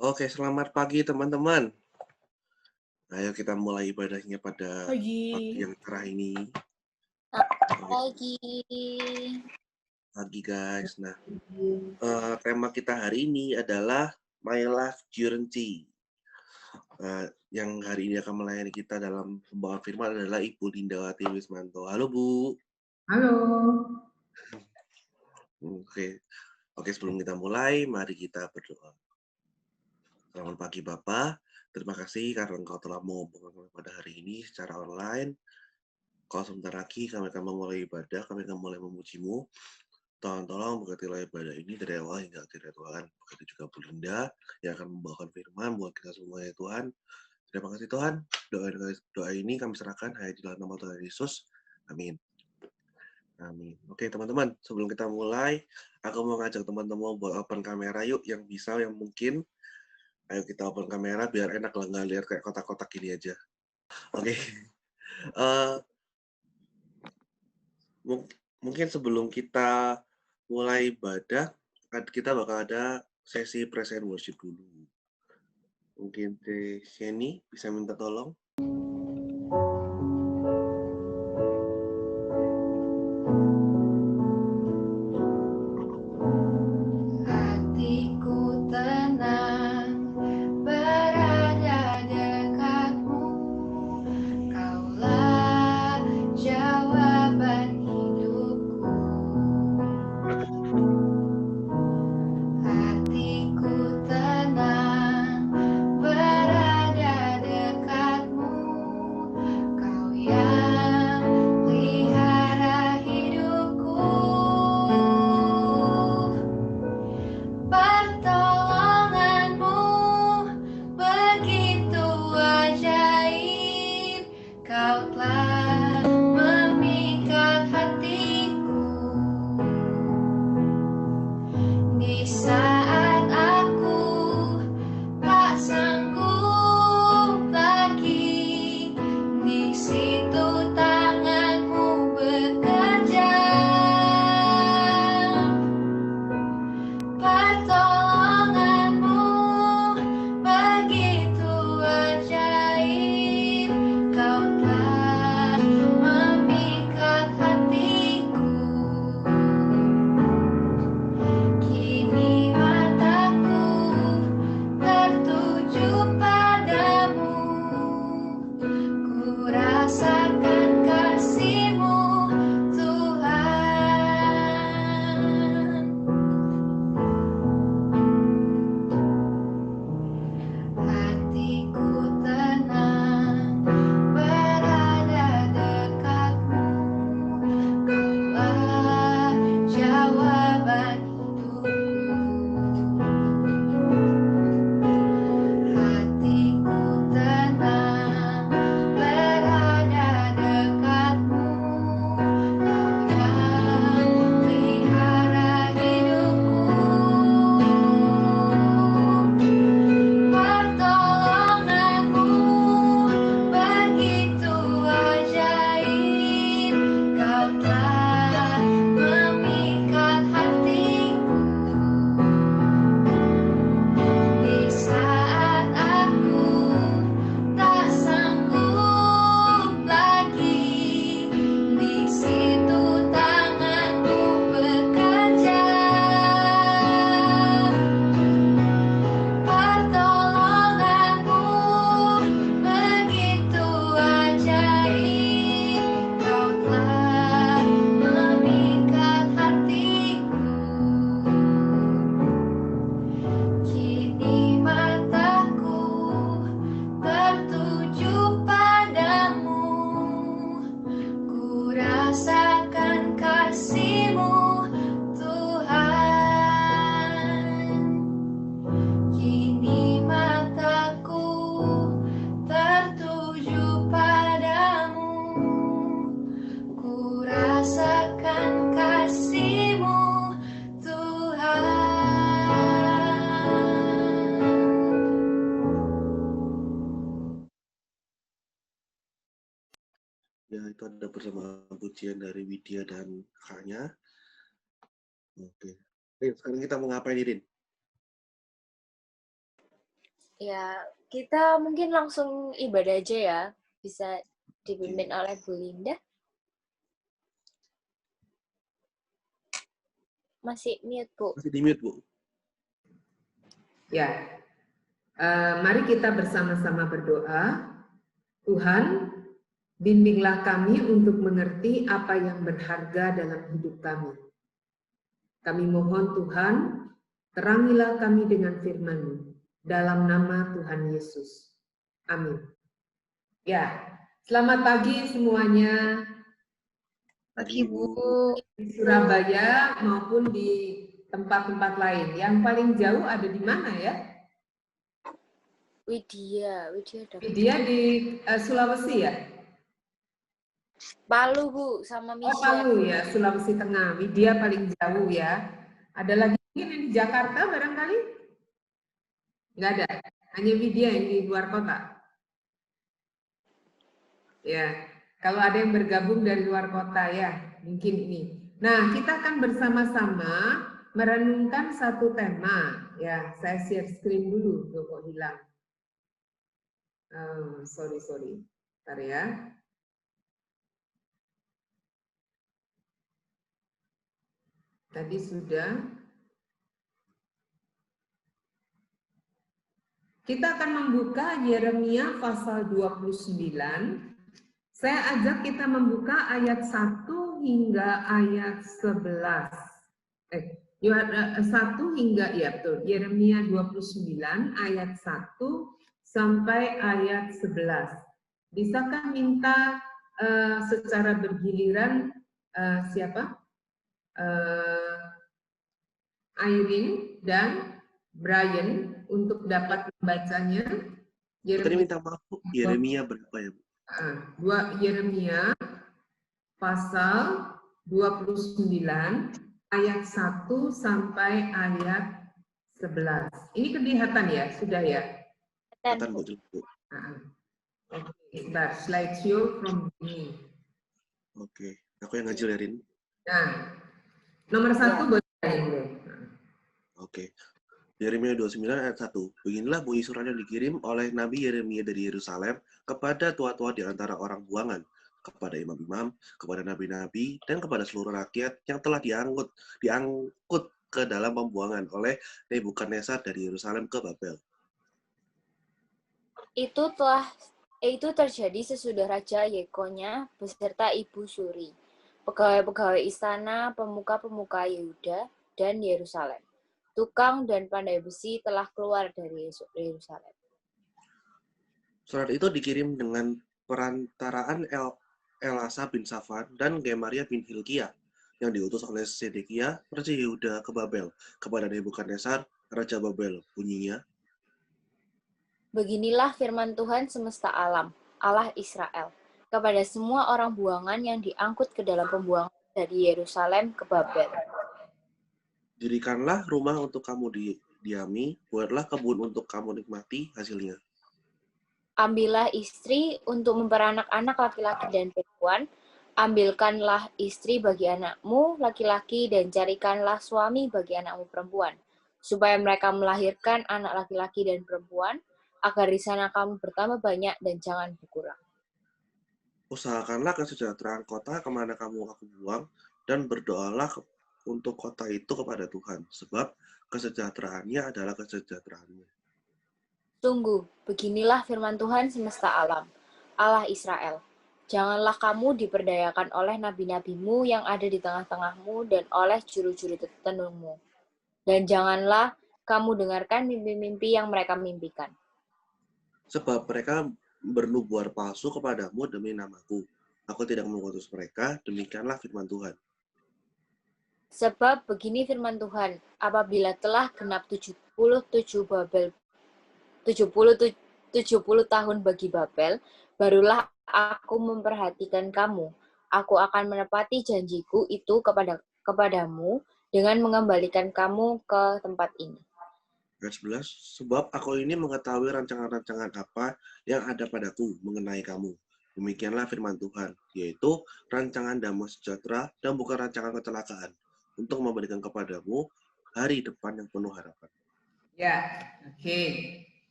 Oke, selamat pagi teman-teman. Ayo kita mulai ibadahnya pada pagi Pagi. yang cerah ini. Selamat Oke, pagi. pagi guys. Nah, tema kita hari ini adalah My Life Journey. Yang hari ini akan melayani kita dalam pembawaan firman adalah Ibu Lindawati Wismanto. Halo Bu. Halo. Oke, sebelum kita mulai, mari kita berdoa. Selamat pagi Bapak. Terima kasih karena Engkau telah menghubungkan kami pada hari ini secara online. Kalau sebentar lagi kami akan memulai ibadah, kami akan mulai memuji-Mu. Tuhan tolong berkatilah ibadah ini dari awal hingga akhir ya Tuhan. Begitu juga Bu Linda yang akan membawakan firman buat kita semua ya Tuhan. Terima kasih Tuhan. Doa ini kami serahkan hanya di dalam nama Tuhan Yesus. Amin. Amin. Oke teman-teman, sebelum kita mulai, aku mau ngajak teman-teman buat open kamera yuk, yang bisa, yang mungkin. Ayo kita open kamera biar enak lah, nggak lihat kayak kotak-kotak ini aja. Oke. Mungkin sebelum kita mulai ibadah, kita bakal ada sesi praise and worship dulu. Mungkin Teh Sheni bisa minta tolong. Hatiku tenang berada dekatmu, Kaulah jawaban hidupku. Hatiku tenang berada dekatmu, Kau yang pelihara hidupku. Pertolonganmu begitu ajaib, Kau telah memikat hatiku. Di saat aku tak sanggup lagi, di situ tanganmu bekerja. Pertolonganmu begitu ajaib, Kau telah memikat hatiku. Kini mataku tertuju padamu, ku rasakan kasih-Mu, Tuhan. Hatiku tenang berada dekatmu, Kaulah jawaban hidupku. Hatiku tenang berada dekatmu, Kau yang pelihara hidupku. Pertolonganmu begitu ajaib, Kau telah memikat hatiku. Di saat aku tak sanggup lagi, di situ tanganmu bekerja. Pertolonganmu begitu ajaib, Kau telah memikat hatiku. Kini mataku tertuju padamu, ku rasakan kasih-Mu, Tuhan. Kini mataku tertuju padamu, ku rasakan kasih-Mu, Tuhan. Ya, itu ada bersama pujian dari Widya dan kakaknya. Oke. Rin, sekarang kita mau ngapain nih, Rin? Ya, kita mungkin langsung ibadah aja ya. Bisa dipimpin Oke. oleh Bu Linda. Masih mute, Bu. Masih di mute, Bu. Ya, mari kita bersama-sama berdoa. Tuhan, bimbinglah kami untuk mengerti apa yang berharga dalam hidup kami. Kami mohon Tuhan, terangilah kami dengan firman-Mu. Dalam nama Tuhan Yesus. Amin. Ya, selamat pagi semuanya. Pagi, Bu. Di Surabaya maupun di tempat-tempat lain. Yang paling jauh ada di mana ya? Widya dapat. Widya di Sulawesi ya? Palu, Bu, sama Oh, Misha. Palu ya, Sulawesi Tengah. Widya paling jauh ya. Ada lagi mungkin yang di Jakarta barangkali? Nggak ada. Hanya Widya yang di luar kota. Ya, kalau ada yang bergabung dari luar kota ya, mungkin ini. Nah, kita akan bersama-sama merenungkan satu tema. Ya, saya share screen dulu, tuh kok hilang. Sorry. Bentar ya. Tadi sudah. Kita akan membuka Yeremia pasal 29. Saya ajak kita membuka ayat 1 hingga ayat 11. 1 hingga, ya betul, Yeremia 29 ayat 1 sampai ayat 11. Bisakah minta secara bergiliran siapa? Irene dan Brian untuk dapat membacanya. Tadi minta maaf, Bu. Yeremia berapa ya, Bu? Yeremia pasal 29 ayat 1 sampai ayat 11. Ini kelihatan ya? Sudah ya? Kelihatan, Bu. Oke, bentar. Slideshow from me. Oke. Aku yang ngajarin. Nah, nomor 1 buat saya. Oke. Yeremia 29 ayat 1. Beginilah bunyi surat yang dikirim oleh Nabi Yeremia dari Yerusalem kepada tua-tua di antara orang buangan, kepada imam-imam, kepada nabi-nabi, dan kepada seluruh rakyat yang telah diangkut ke dalam pembuangan oleh Nebukadnezar dari Yerusalem ke Babel. Itu terjadi sesudah Raja Yekonya beserta Ibu Suri, pegawai-pegawai istana, pemuka-pemuka Yehuda dan Yerusalem. Tukang dan pandai besi telah keluar dari Yerusalem. Surat itu dikirim dengan perantaraan Elasa bin Safan dan Gemaria bin Hilkiah yang diutus oleh Sedekia, Raja Yehuda ke Babel, kepada Nebukadnezar, Raja Babel. Bunyinya, Beginilah firman Tuhan semesta alam, Allah Israel, kepada semua orang buangan yang diangkut ke dalam pembuangan dari Yerusalem ke Babel. dirikanlah rumah untuk kamu diami, buatlah kebun untuk kamu nikmati hasilnya. Ambillah istri untuk memperanak anak laki-laki dan perempuan, ambilkanlah istri bagi anakmu laki-laki dan carikanlah suami bagi anakmu perempuan, supaya mereka melahirkan anak laki-laki dan perempuan, agar di sana kamu bertambah banyak dan jangan berkurang. Usahakanlah kesejahteraan kota kemana kamu aku buang, dan berdoalah untuk kota itu kepada Tuhan, sebab kesejahteraannya adalah kesejahteraannya. Sungguh, beginilah firman Tuhan semesta alam, Allah Israel. Janganlah kamu diperdayakan oleh nabi-nabimu yang ada di tengah-tengahmu dan oleh juru-juru tenungmu. Dan janganlah kamu dengarkan mimpi-mimpi yang mereka mimpikan. Sebab mereka bernubuat palsu kepadamu demi namaku. Aku tidak mengutus mereka, demikianlah firman Tuhan. Sebab begini firman Tuhan, apabila telah genap 70 tahun bagi Babel, barulah aku memperhatikan kamu. Aku akan menepati janjiku itu kepadamu dengan mengembalikan kamu ke tempat ini. Ayat 11, sebab aku ini mengetahui rancangan-rancangan apa yang ada padaku mengenai kamu. Demikianlah firman Tuhan, yaitu rancangan damai sejahtera dan bukan rancangan kecelakaan, untuk memberikan kepadamu hari depan yang penuh harapan. Ya, oke.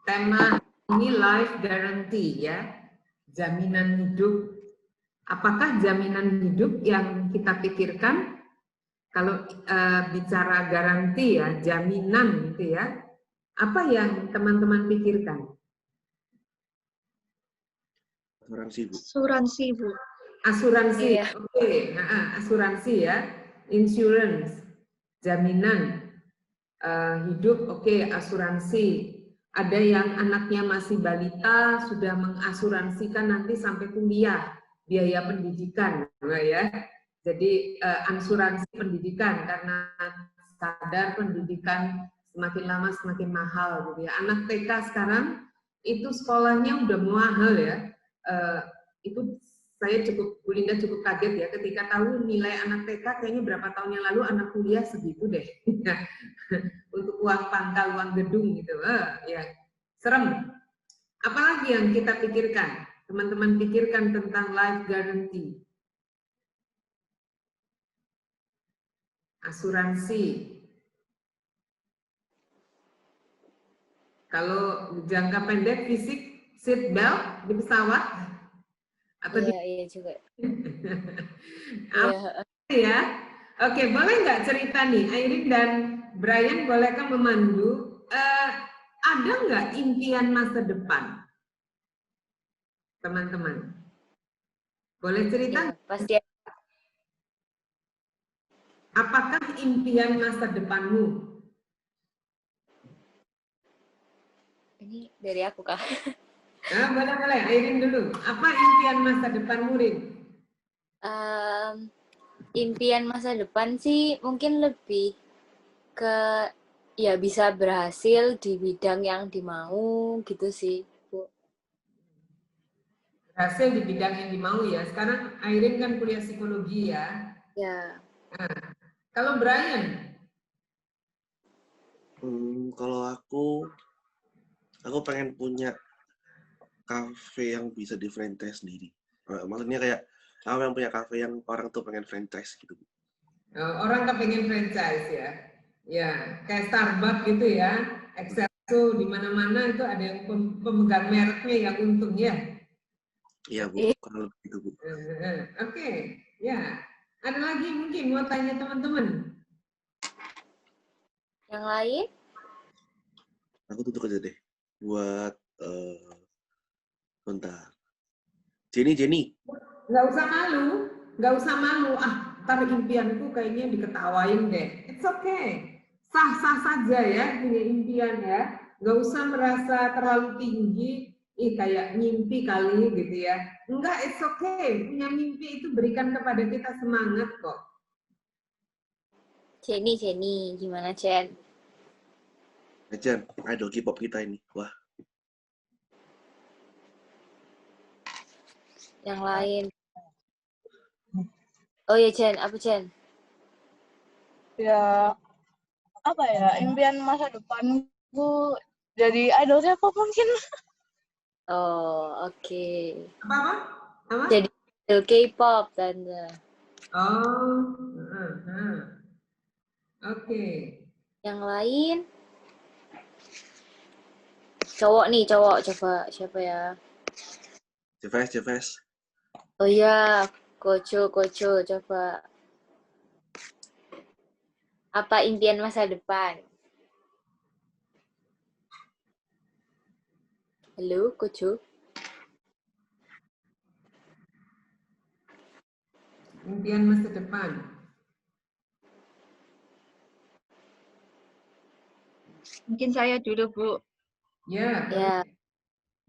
tema ini life guarantee ya, jaminan hidup. Apakah jaminan hidup yang kita pikirkan kalau bicara garansi ya, jaminan gitu ya, apa yang teman-teman pikirkan? Asuransi, Bu. Asuransi, Bu. Asuransi, Iya. oke. Asuransi ya, insurance, jaminan hidup, oke, asuransi. Ada yang anaknya masih balita, sudah mengasuransikan nanti sampai kuliah, biaya pendidikan, ya. Jadi asuransi pendidikan karena sadar pendidikan semakin lama semakin mahal, gitu ya. Anak TK sekarang itu sekolahnya udah mahal ya. Itu saya Bu Linda cukup kaget ya ketika tahu nilai anak TK kayaknya berapa tahun yang lalu anak kuliah segitu deh. Untuk uang pangkal, uang gedung gitu. Ya, serem. Apalagi yang kita pikirkan? Teman-teman pikirkan tentang life guarantee. Asuransi. Kalau jangka pendek fisik, seat belt di pesawat atau Iya juga. apa Iya. ya? Oke, boleh nggak cerita nih, Airin dan Brian, bolehkah memandu? Ada nggak impian masa depan, teman-teman? Boleh cerita? Ya, pasti Apakah impian masa depanmu? ini dari aku, Kak. Boleh, Airin dulu. Apa impian masa depanmu, Rin? Impian masa depan sih mungkin lebih ke ya bisa berhasil di bidang yang dimau gitu sih, Bu. Berhasil di bidang yang dimau ya. Sekarang Airin kan kuliah psikologi ya. Ya. Kalau Brian? Kalau aku pengen punya kafe yang bisa di franchise sendiri. Maksudnya kayak aku yang punya kafe yang orang tuh pengen franchise gitu. Orang kepengen franchise ya. Ya, kayak Starbucks gitu ya. Excelso di mana-mana itu ada yang pemegang mereknya yang untung ya. Iya, Bu. Kalau begitu, Bu. Oke, ya. Ada lagi mungkin mau tanya teman-teman? Yang lain? Aku tutup aja deh. Buat bentar. Jenny. Nggak usah malu, nggak usah malu. Ntar impianku kayaknya diketawain deh. It's okay. Sah-sah saja ya punya impian ya. Nggak usah merasa terlalu tinggi. Kayak mimpi kali gitu ya. Enggak, it's okay. Punya mimpi itu berikan kepada kita semangat kok. Jenny, gimana Chen? Chen, idol K-pop kita ini. Wah. Yang lain? Oh ya Chen, apa Chen? Ya, apa ya, impian masa depanku jadi idol K-pop mungkin. Oh, oke. Apa? Jadi idol K-pop, Tante. Oh, oke. Yang lain? Cowok, coba siapa ya? Jefes. Oh iya, Koco, coba. Apa impian masa depan? Halo, Koco. Impian masa depan. Mungkin saya dulu, Bu. Ya.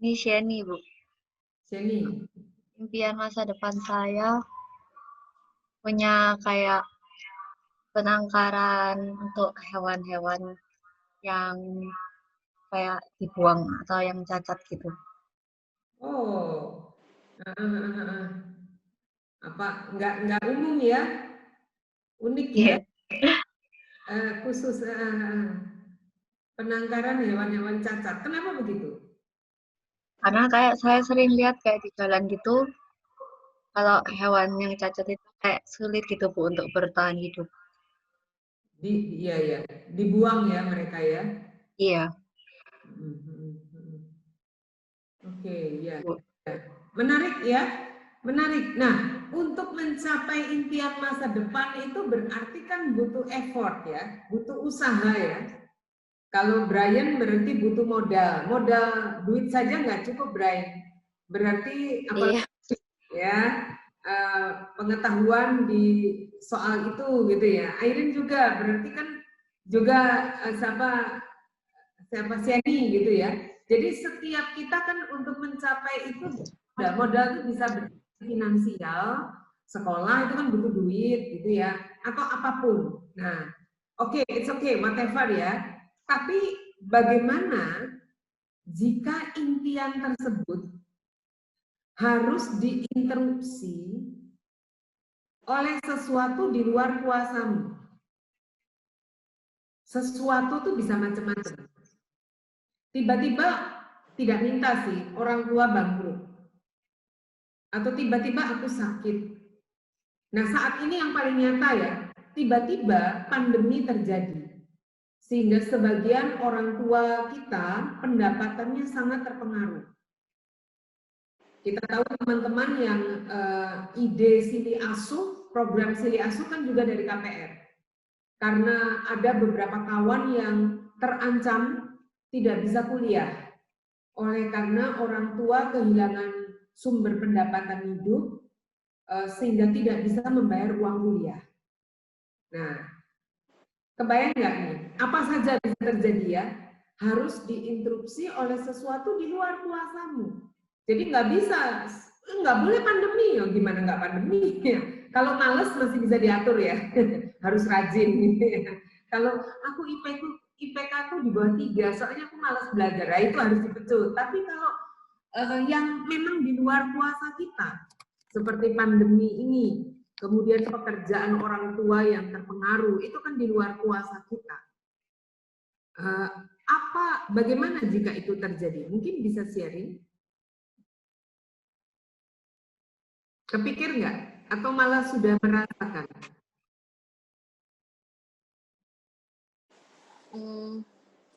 Ini Sheni, Bu. Sheni. Impian masa depan saya punya kayak penangkaran untuk hewan-hewan yang kayak dibuang atau yang cacat gitu. Oh. Apa nggak umum ya? Unik ya? Khusus penangkaran hewan-hewan cacat. Kenapa begitu? Karena kayak saya sering lihat kayak di jalan gitu, kalau hewan yang cacat itu kayak sulit gitu Bu untuk bertahan hidup. Iya. Dibuang ya mereka ya? Iya. Oke, ya. Bu. Menarik ya, menarik. Nah, untuk mencapai impian masa depan itu berarti kan butuh effort ya, butuh usaha ya. Kalau Brian berarti butuh modal duit saja nggak cukup Brian. Berarti Iya. ya pengetahuan di soal itu gitu ya. Irene juga berarti kan juga siapa Siani gitu ya. Jadi setiap kita kan untuk mencapai itu modal itu bisa finansial, sekolah itu kan butuh duit gitu ya, atau apapun. Nah, it's okay, whatever ya. Tapi bagaimana jika impian tersebut harus diinterupsi oleh sesuatu di luar kuasamu? Sesuatu tuh bisa macam-macam. Tiba-tiba tidak minta sih, orang tua bangkrut. Atau tiba-tiba aku sakit. Nah, saat ini yang paling nyata ya, tiba-tiba pandemi terjadi. Sehingga sebagian orang tua kita pendapatannya sangat terpengaruh. Kita tahu teman-teman yang ide Sili Asuh, program Sili Asuh kan juga dari KPR. Karena ada beberapa kawan yang terancam tidak bisa kuliah. Oleh karena orang tua kehilangan sumber pendapatan hidup sehingga tidak bisa membayar uang kuliah. Nah, kebayang nggak nih? Apa saja bisa terjadi ya? Harus diinterupsi oleh sesuatu di luar kuasamu. Jadi nggak bisa, nggak boleh pandemi. Ya, gimana nggak pandemi? Kalau males masih bisa diatur ya, harus rajin. Kalau aku IPK aku di bawah 3, soalnya aku malas belajar, nah, itu harus dipecut. Tapi kalau yang memang di luar kuasa kita, seperti pandemi ini, kemudian pekerjaan orang tua yang terpengaruh, itu kan di luar kuasa kita. Bagaimana jika itu terjadi? Mungkin bisa sharing? Kepikir nggak? Atau malah sudah merasakan?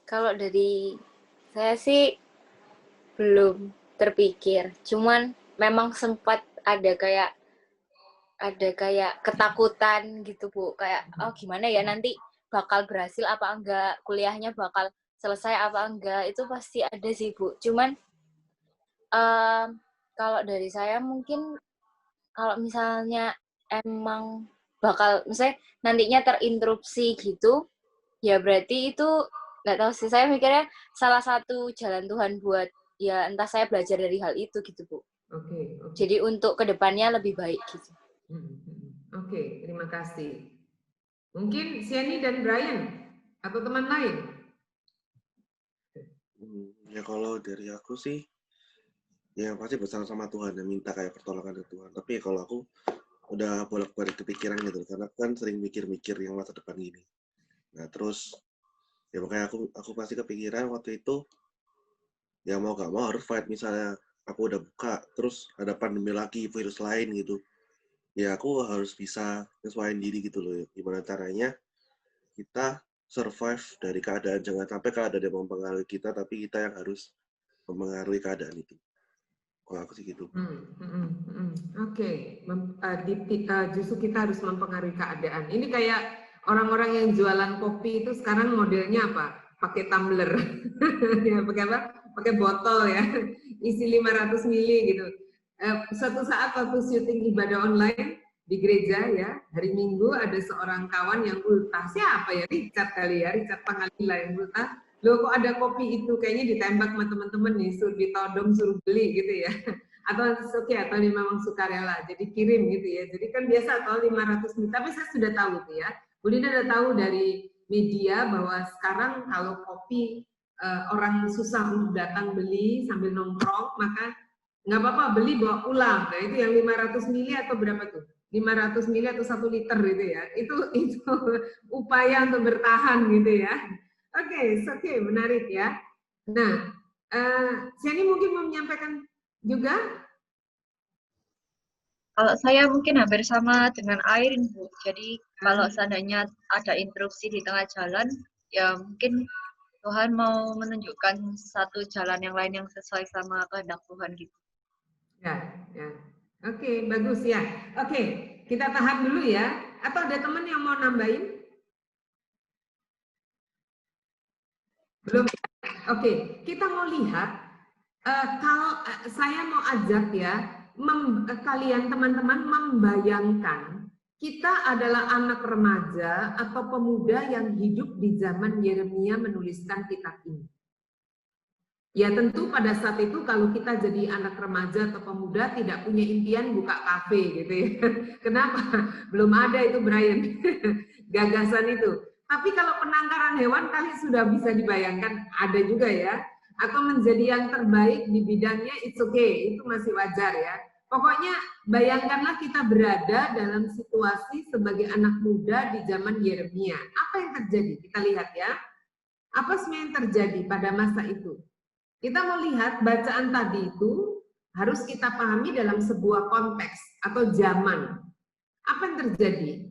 Kalau dari saya sih belum terpikir. Cuman memang sempat ada kayak ketakutan gitu Bu. Kayak gimana ya nanti bakal berhasil apa enggak, kuliahnya bakal selesai apa enggak, itu pasti ada sih Bu. Cuman kalau dari saya mungkin kalau misalnya emang bakal misalnya nantinya terinterupsi gitu, ya berarti itu nggak tahu sih, saya mikirnya salah satu jalan Tuhan buat ya entah saya belajar dari hal itu gitu Bu. Oke. Jadi untuk kedepannya lebih baik gitu. Oke, terima kasih. Mungkin Siani dan Brian atau teman lain? Ya kalau dari aku sih, ya pasti bersama-sama Tuhan dan minta kayak pertolongan dari Tuhan. Tapi kalau aku udah bolak-balik kepikiran gitu, karena aku kan sering mikir-mikir yang masa depan gini. Nah terus, ya makanya aku pasti kepikiran waktu itu, ya mau gak mau harus fight. Misalnya aku udah buka, terus ada pandemi lagi, virus lain gitu. Ya aku harus bisa nyesuaiin diri gitu loh. Gimana caranya kita survive dari keadaan. Jangan sampai keadaan yang mempengaruhi kita, tapi kita yang harus mempengaruhi keadaan itu. Kalau aku sih gitu. Oke. Justru kita harus mempengaruhi keadaan. Ini kayak orang-orang yang jualan kopi itu sekarang modelnya apa? Pakai tumbler. Ya, pakai apa? Pakai botol ya. Isi 500 mili gitu. Suatu saat waktu syuting ibadah online di gereja ya, hari Minggu ada seorang kawan yang ultah. Siapa ya? Richard kali ya, Richard Pangalila yang ultah. Loh kok ada kopi itu, kayaknya ditembak sama teman-teman nih, suruh ditodong, suruh beli gitu ya. Atau atau ini memang sukarela, jadi kirim gitu ya. Jadi kan biasa atau 500 mil, tapi saya sudah tahu tuh ya. Bu Dina udah tahu dari media bahwa sekarang kalau kopi orang susah untuk datang beli sambil nongkrong, maka nggak apa-apa beli bawa pulang. Nah itu yang 500 mili atau berapa tuh? 500 mili atau 1 liter gitu ya. Itu upaya untuk bertahan gitu ya. Oke, menarik ya. Nah, Siani mungkin mau menyampaikan juga? Kalau saya mungkin hampir sama dengan Airin, Bu. Jadi kalau seandainya ada interupsi di tengah jalan, ya mungkin Tuhan mau menunjukkan satu jalan yang lain yang sesuai sama kehendak Tuhan gitu. Ya, ya. Oke, bagus ya. Oke, kita tahan dulu ya. Atau ada teman yang mau nambahin? Belum. Oke, kita mau lihat. Kalau saya mau ajak ya, kalian teman-teman membayangkan kita adalah anak remaja atau pemuda yang hidup di zaman Yeremia menuliskan kitab ini. Ya tentu pada saat itu kalau kita jadi anak remaja atau pemuda tidak punya impian buka kafe gitu ya. Kenapa? Belum ada itu Brian, gagasan itu. Tapi kalau penangkaran hewan kali sudah bisa dibayangkan, ada juga ya. Atau menjadi yang terbaik di bidangnya, it's okay, itu masih wajar ya. Pokoknya bayangkanlah kita berada dalam situasi sebagai anak muda di zaman Yeremia. Apa yang terjadi? Kita lihat ya. Apa sebenarnya yang terjadi pada masa itu? Kita mau lihat bacaan tadi itu harus kita pahami dalam sebuah konteks atau zaman. Apa yang terjadi?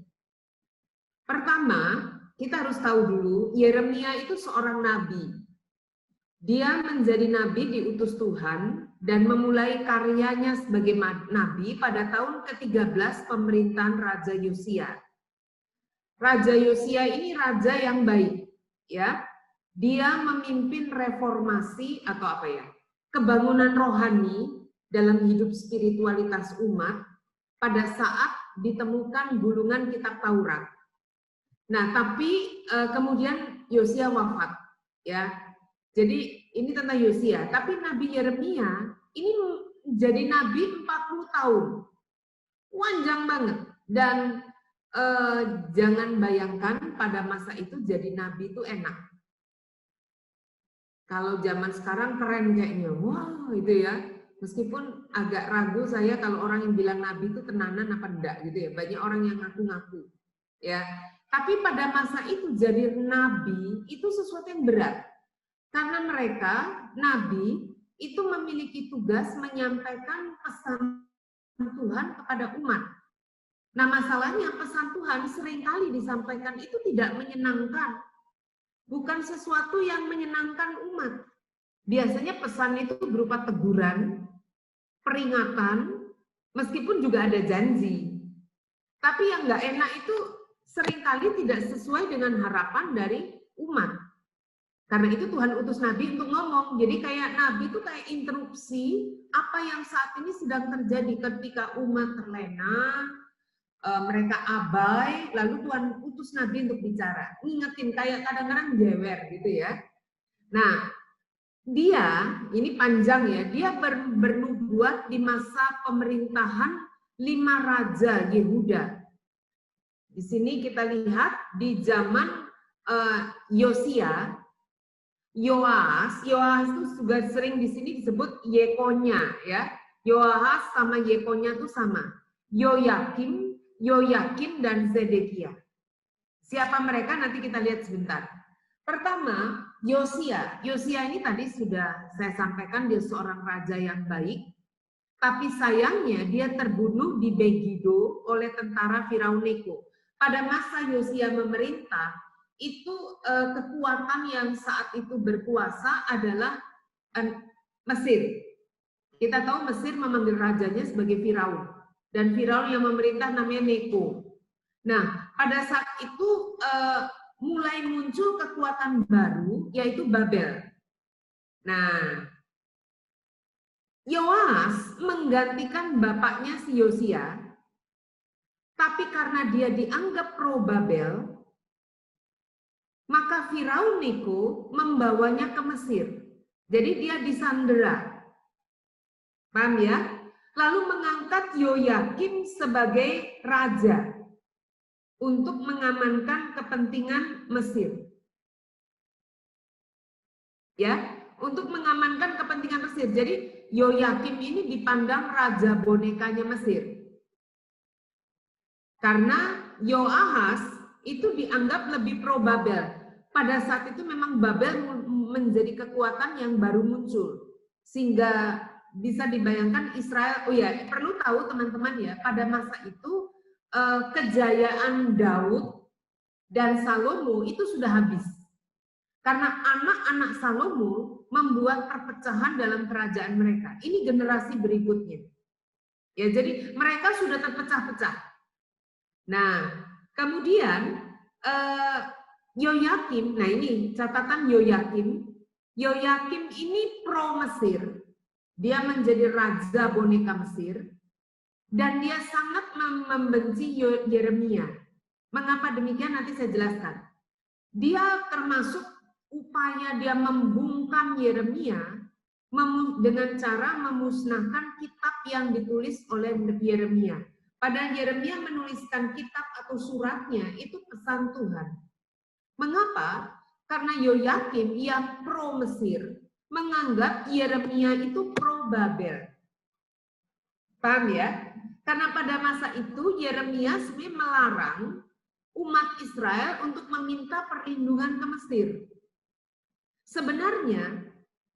Pertama, kita harus tahu dulu, Yeremia itu seorang nabi. Dia menjadi nabi diutus Tuhan dan memulai karyanya sebagai nabi pada tahun ke-13 pemerintahan Raja Yosia. Raja Yosia ini raja yang baik, ya. Dia memimpin reformasi atau apa ya, kebangunan rohani dalam hidup spiritualitas umat pada saat ditemukan gulungan kitab Taurat. Nah, tapi kemudian Yosia wafat, ya. Jadi ini tentang Yosia. Tapi Nabi Yeremia ini jadi nabi 40 tahun, panjang banget. Dan jangan bayangkan pada masa itu jadi nabi itu enak. Kalau zaman sekarang keren kayaknya, wah itu ya. Meskipun agak ragu saya kalau orang yang bilang nabi itu tenanan apa enggak gitu ya. Banyak orang yang ngaku-ngaku, ya. Tapi pada masa itu jadi nabi itu sesuatu yang berat. Karena mereka, nabi, itu memiliki tugas menyampaikan pesan Tuhan kepada umat. Nah masalahnya pesan Tuhan seringkali disampaikan itu tidak menyenangkan. Bukan sesuatu yang menyenangkan umat. Biasanya pesan itu berupa teguran, peringatan, meskipun juga ada janji. Tapi yang nggak enak itu seringkali tidak sesuai dengan harapan dari umat. Karena itu Tuhan utus Nabi untuk ngomong. Jadi kayak Nabi itu kayak interupsi apa yang saat ini sedang terjadi ketika umat terlena, mereka abai, lalu Tuhan utus Nabi untuk bicara. Ngingetin kayak kadang-kadang jewer gitu ya. Nah, dia, ini panjang ya, dia bernubuat di masa pemerintahan 5 raja Yehuda. Di sini kita lihat di zaman Yosia, Yoas itu juga sering di sini disebut Yekonya ya. Yoas sama Yekonya itu sama. Yoyakim dan Zedekia. Siapa mereka nanti kita lihat sebentar. Pertama, Yosia. Yosia ini tadi sudah saya sampaikan dia seorang raja yang baik. Tapi sayangnya dia terbunuh di Megido oleh tentara Firaun Neko. Pada masa Yosia memerintah, itu kekuatan yang saat itu berkuasa adalah Mesir. Kita tahu Mesir memanggil rajanya sebagai Firaun. Dan Firaun yang memerintah namanya Neko. Nah, pada saat itu mulai muncul kekuatan baru, yaitu Babel. Nah, Yoas menggantikan bapaknya si Yosia, tapi karena dia dianggap pro Babel, maka Firaun Neko membawanya ke Mesir. Jadi dia disandera. Paham ya? Lalu mengangkat Yoyakim sebagai raja untuk mengamankan kepentingan Mesir. Ya, untuk mengamankan kepentingan Mesir. Jadi Yoyakim ini dipandang raja bonekanya Mesir. Karena Yoahas itu dianggap lebih pro Babel. Pada saat itu memang Babel menjadi kekuatan yang baru muncul. Sehingga bisa dibayangkan Israel, oh ya perlu tahu teman-teman ya, pada masa itu kejayaan Daud dan Salomo itu sudah habis. Karena anak-anak Salomo membuat perpecahan dalam kerajaan mereka. Ini generasi berikutnya. Ya, jadi mereka sudah terpecah-pecah. Nah, kemudian Yoyakim, nah ini catatan Yoyakim. Yoyakim ini pro Mesir. Dia menjadi raja boneka Mesir. Dan dia sangat membenci Yeremia. Mengapa demikian nanti saya jelaskan. Dia termasuk upaya dia membungkam Yeremia dengan cara memusnahkan kitab yang ditulis oleh Yeremia. Padahal Yeremia menuliskan kitab atau suratnya itu pesan Tuhan. Mengapa? Karena Yoyakim yang pro Mesir menganggap Yeremia itu pro Babel. Paham ya? Karena pada masa itu Yeremia sebenarnya melarang umat Israel untuk meminta perlindungan ke Mesir. Sebenarnya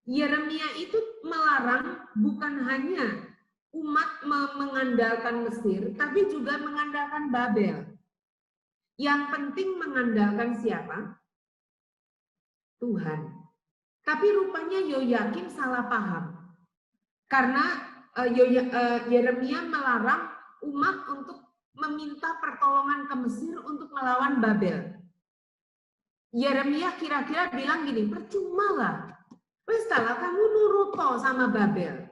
Yeremia itu melarang bukan hanya umat mengandalkan Mesir, tapi juga mengandalkan Babel. Yang penting mengandalkan siapa? Tuhan. Tapi rupanya Yoyakim salah paham. Karena Yeremia melarang umat untuk meminta pertolongan ke Mesir untuk melawan Babel. Yeremia kira-kira bilang gini, percuma lah. Wes lah kamu nuruto sama Babel.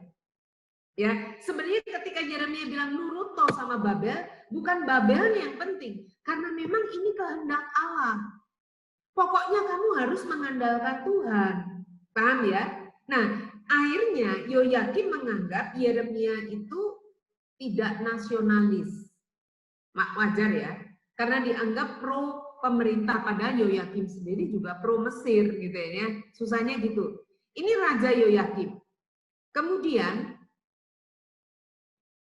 Ya, sebenarnya ketika Yeremia bilang nuruto sama Babel, bukan Babelnya yang penting, karena memang ini kehendak Allah. Pokoknya kamu harus mengandalkan Tuhan. Paham ya? Nah, akhirnya Yoyakim menganggap Yeremia itu tidak nasionalis. Wajar ya, karena dianggap pro pemerintah, pada Yoyakim sendiri juga pro Mesir gitu ya. Susahnya gitu. Ini Raja Yoyakim. Kemudian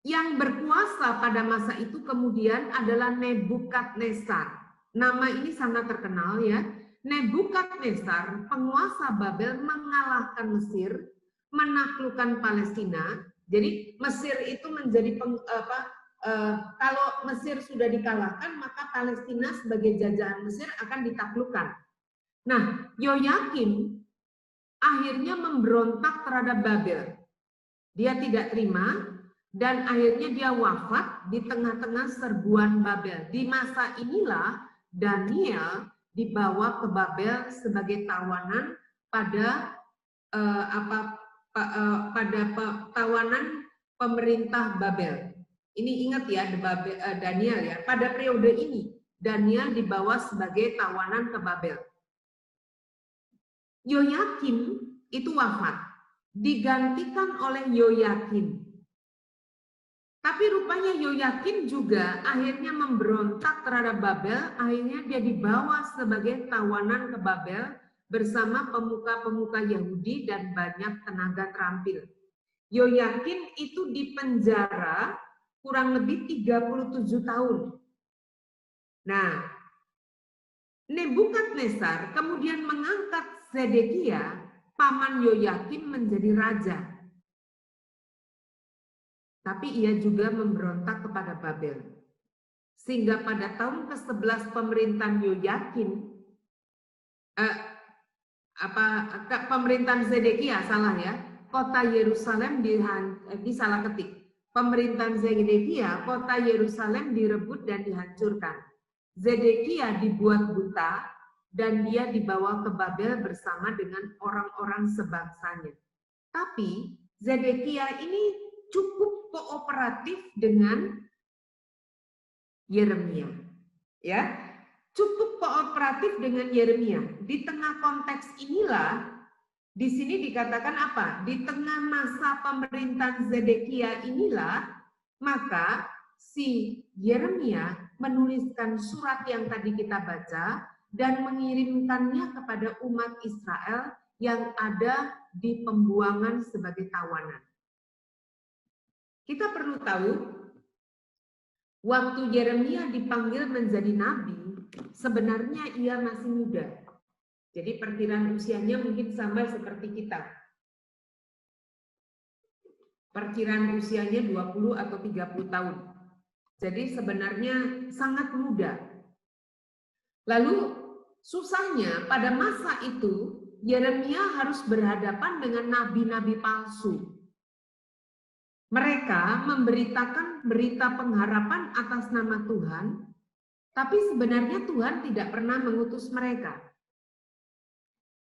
yang berkuasa pada masa itu kemudian adalah Nebukadnezar. Nama ini sangat terkenal ya. Nebukadnezar, penguasa Babel, mengalahkan Mesir, menaklukkan Palestina. Jadi Mesir itu menjadi kalau Mesir sudah dikalahkan, maka Palestina sebagai jajahan Mesir akan ditaklukkan. Nah, Yoyakim akhirnya memberontak terhadap Babel. Dia tidak terima dan akhirnya dia wafat di tengah-tengah serbuan Babel. Di masa inilah Daniel dibawa ke Babel sebagai tawanan pada tawanan pemerintah Babel. Ini ingat ya, Daniel ya. Pada periode ini Daniel dibawa sebagai tawanan ke Babel. Yoyakim itu wafat, digantikan oleh Yoyakim. Tapi rupanya Yoyakim juga akhirnya memberontak terhadap Babel, akhirnya dia dibawa sebagai tawanan ke Babel bersama pemuka-pemuka Yahudi dan banyak tenaga terampil. Yoyakim itu dipenjara kurang lebih 37 tahun. Nah, Nebukadnezar kemudian mengangkat Zedekia, paman Yoyakim, menjadi raja. Tapi ia juga memberontak kepada Babel. Sehingga pada tahun ke-11 pemerintahan Yoyakim, pemerintahan Zedekia, salah ya, kota Yerusalem disalah ketik. Pemerintahan Zedekia, kota Yerusalem direbut dan dihancurkan. Zedekia dibuat buta dan dia dibawa ke Babel bersama dengan orang-orang sebangsanya. Tapi Zedekia ini cukup kooperatif dengan Yeremia. Ya, cukup kooperatif dengan Yeremia. Di tengah konteks inilah, di sini dikatakan apa? Di tengah masa pemerintahan Zedekia inilah, maka si Yeremia menuliskan surat yang tadi kita baca dan mengirimkannya kepada umat Israel yang ada di pembuangan sebagai tawanan. Kita perlu tahu, waktu Yeremia dipanggil menjadi nabi, sebenarnya ia masih muda. Jadi perkiraan usianya mungkin sama seperti kita. Perkiraan usianya 20 atau 30 tahun. Jadi sebenarnya sangat muda. Lalu susahnya pada masa itu Yeremia harus berhadapan dengan nabi-nabi palsu. Mereka memberitakan berita pengharapan atas nama Tuhan, tapi sebenarnya Tuhan tidak pernah mengutus mereka.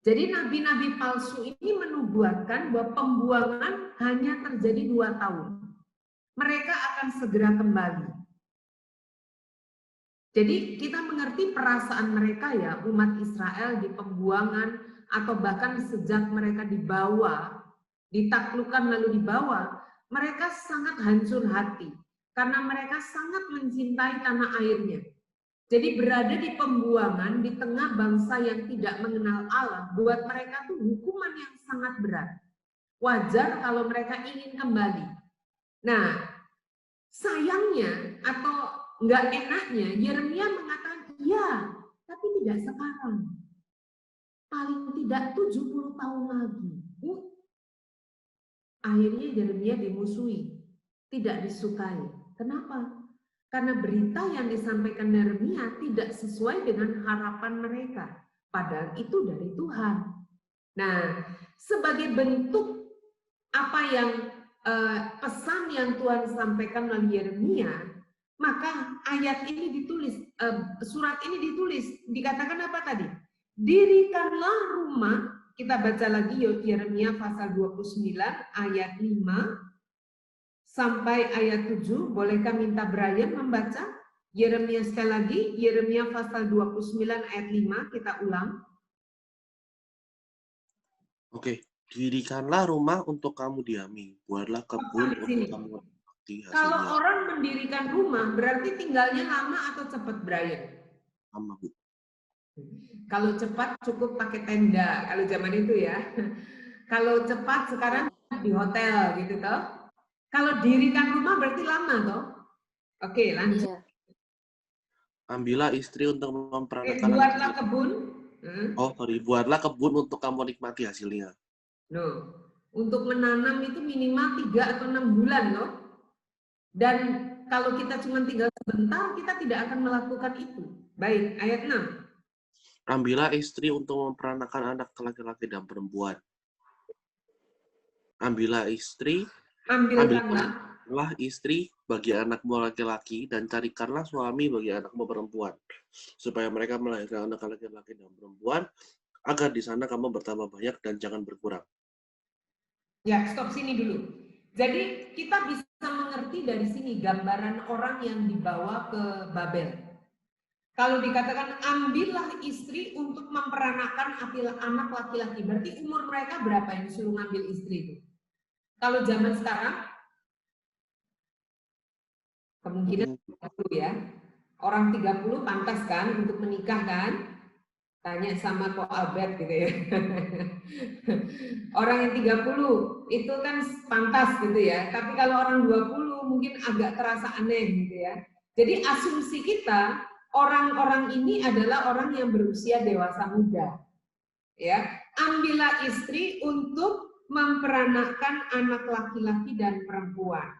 Jadi nabi-nabi palsu ini menubuatkan bahwa pembuangan hanya terjadi 2 tahun. Mereka akan segera kembali. Jadi kita mengerti perasaan mereka ya, umat Israel di pembuangan atau bahkan sejak mereka dibawa, ditaklukkan lalu dibawa, mereka sangat hancur hati karena mereka sangat mencintai tanah airnya. Jadi berada di pembuangan di tengah bangsa yang tidak mengenal Allah, buat mereka tuh hukuman yang sangat berat. Wajar kalau mereka ingin kembali. Nah, sayangnya atau nggak enaknya, Yeremia mengatakan, iya, tapi tidak sekarang. Paling tidak 70 tahun lagi. Akhirnya Yeremia dimusuhi, tidak disukai. Kenapa? Karena berita yang disampaikan Yeremia tidak sesuai dengan harapan mereka. Padahal itu dari Tuhan. Nah, sebagai bentuk apa yang pesan yang Tuhan sampaikan melalui Yeremia, maka ayat ini ditulis, surat ini ditulis, dikatakan apa tadi? Dirikanlah rumah. Kita baca lagi Yeremia pasal 29 ayat 5 sampai ayat 7. Bolehkah minta Brian membaca? Yeremia sekali lagi, Yeremia pasal 29 ayat 5, kita ulang. Oke, dirikanlah rumah untuk kamu diami, buatlah kebun untuk kamu menikmati hasilnya. Kalau orang mendirikan rumah, berarti tinggalnya lama atau cepat, Brian? Lama, Bu. Kalau cepat cukup pakai tenda, kalau zaman itu ya. Kalau cepat sekarang di hotel gitu toh. Kalau dirikan rumah berarti lama toh. Oke, lanjut. Iya. Ambillah istri untuk memperanakan Buatlah kebun. buatlah kebun untuk kamu nikmati hasilnya. No. Untuk menanam itu minimal 3 atau 6 bulan loh. Dan kalau kita cuma tinggal sebentar, kita tidak akan melakukan itu. Baik, ayat 6. Ambillah istri untuk memperanakan anak laki-laki dan perempuan. Ambillah istri bagi anakmu laki-laki dan carikanlah suami bagi anakmu perempuan, supaya mereka melahirkan anak laki-laki dan perempuan, agar di sana kamu bertambah banyak dan jangan berkurang. Ya, stop sini dulu. Jadi kita bisa mengerti dari sini gambaran orang yang dibawa ke Babel. Kalau dikatakan ambillah istri untuk memperanakan anak laki-laki, berarti umur mereka berapa yang disuruh ngambil istri itu? Kalau zaman sekarang, kemungkinan 30 ya. Orang 30 pantas kan untuk menikah kan? Tanya sama Ko Albert gitu ya. Orang yang 30 itu kan pantas gitu ya. Tapi kalau orang 20 mungkin agak terasa aneh gitu ya. Jadi asumsi kita, orang-orang ini adalah orang yang berusia dewasa muda. Ya, ambillah istri untuk memperanakan anak laki-laki dan perempuan.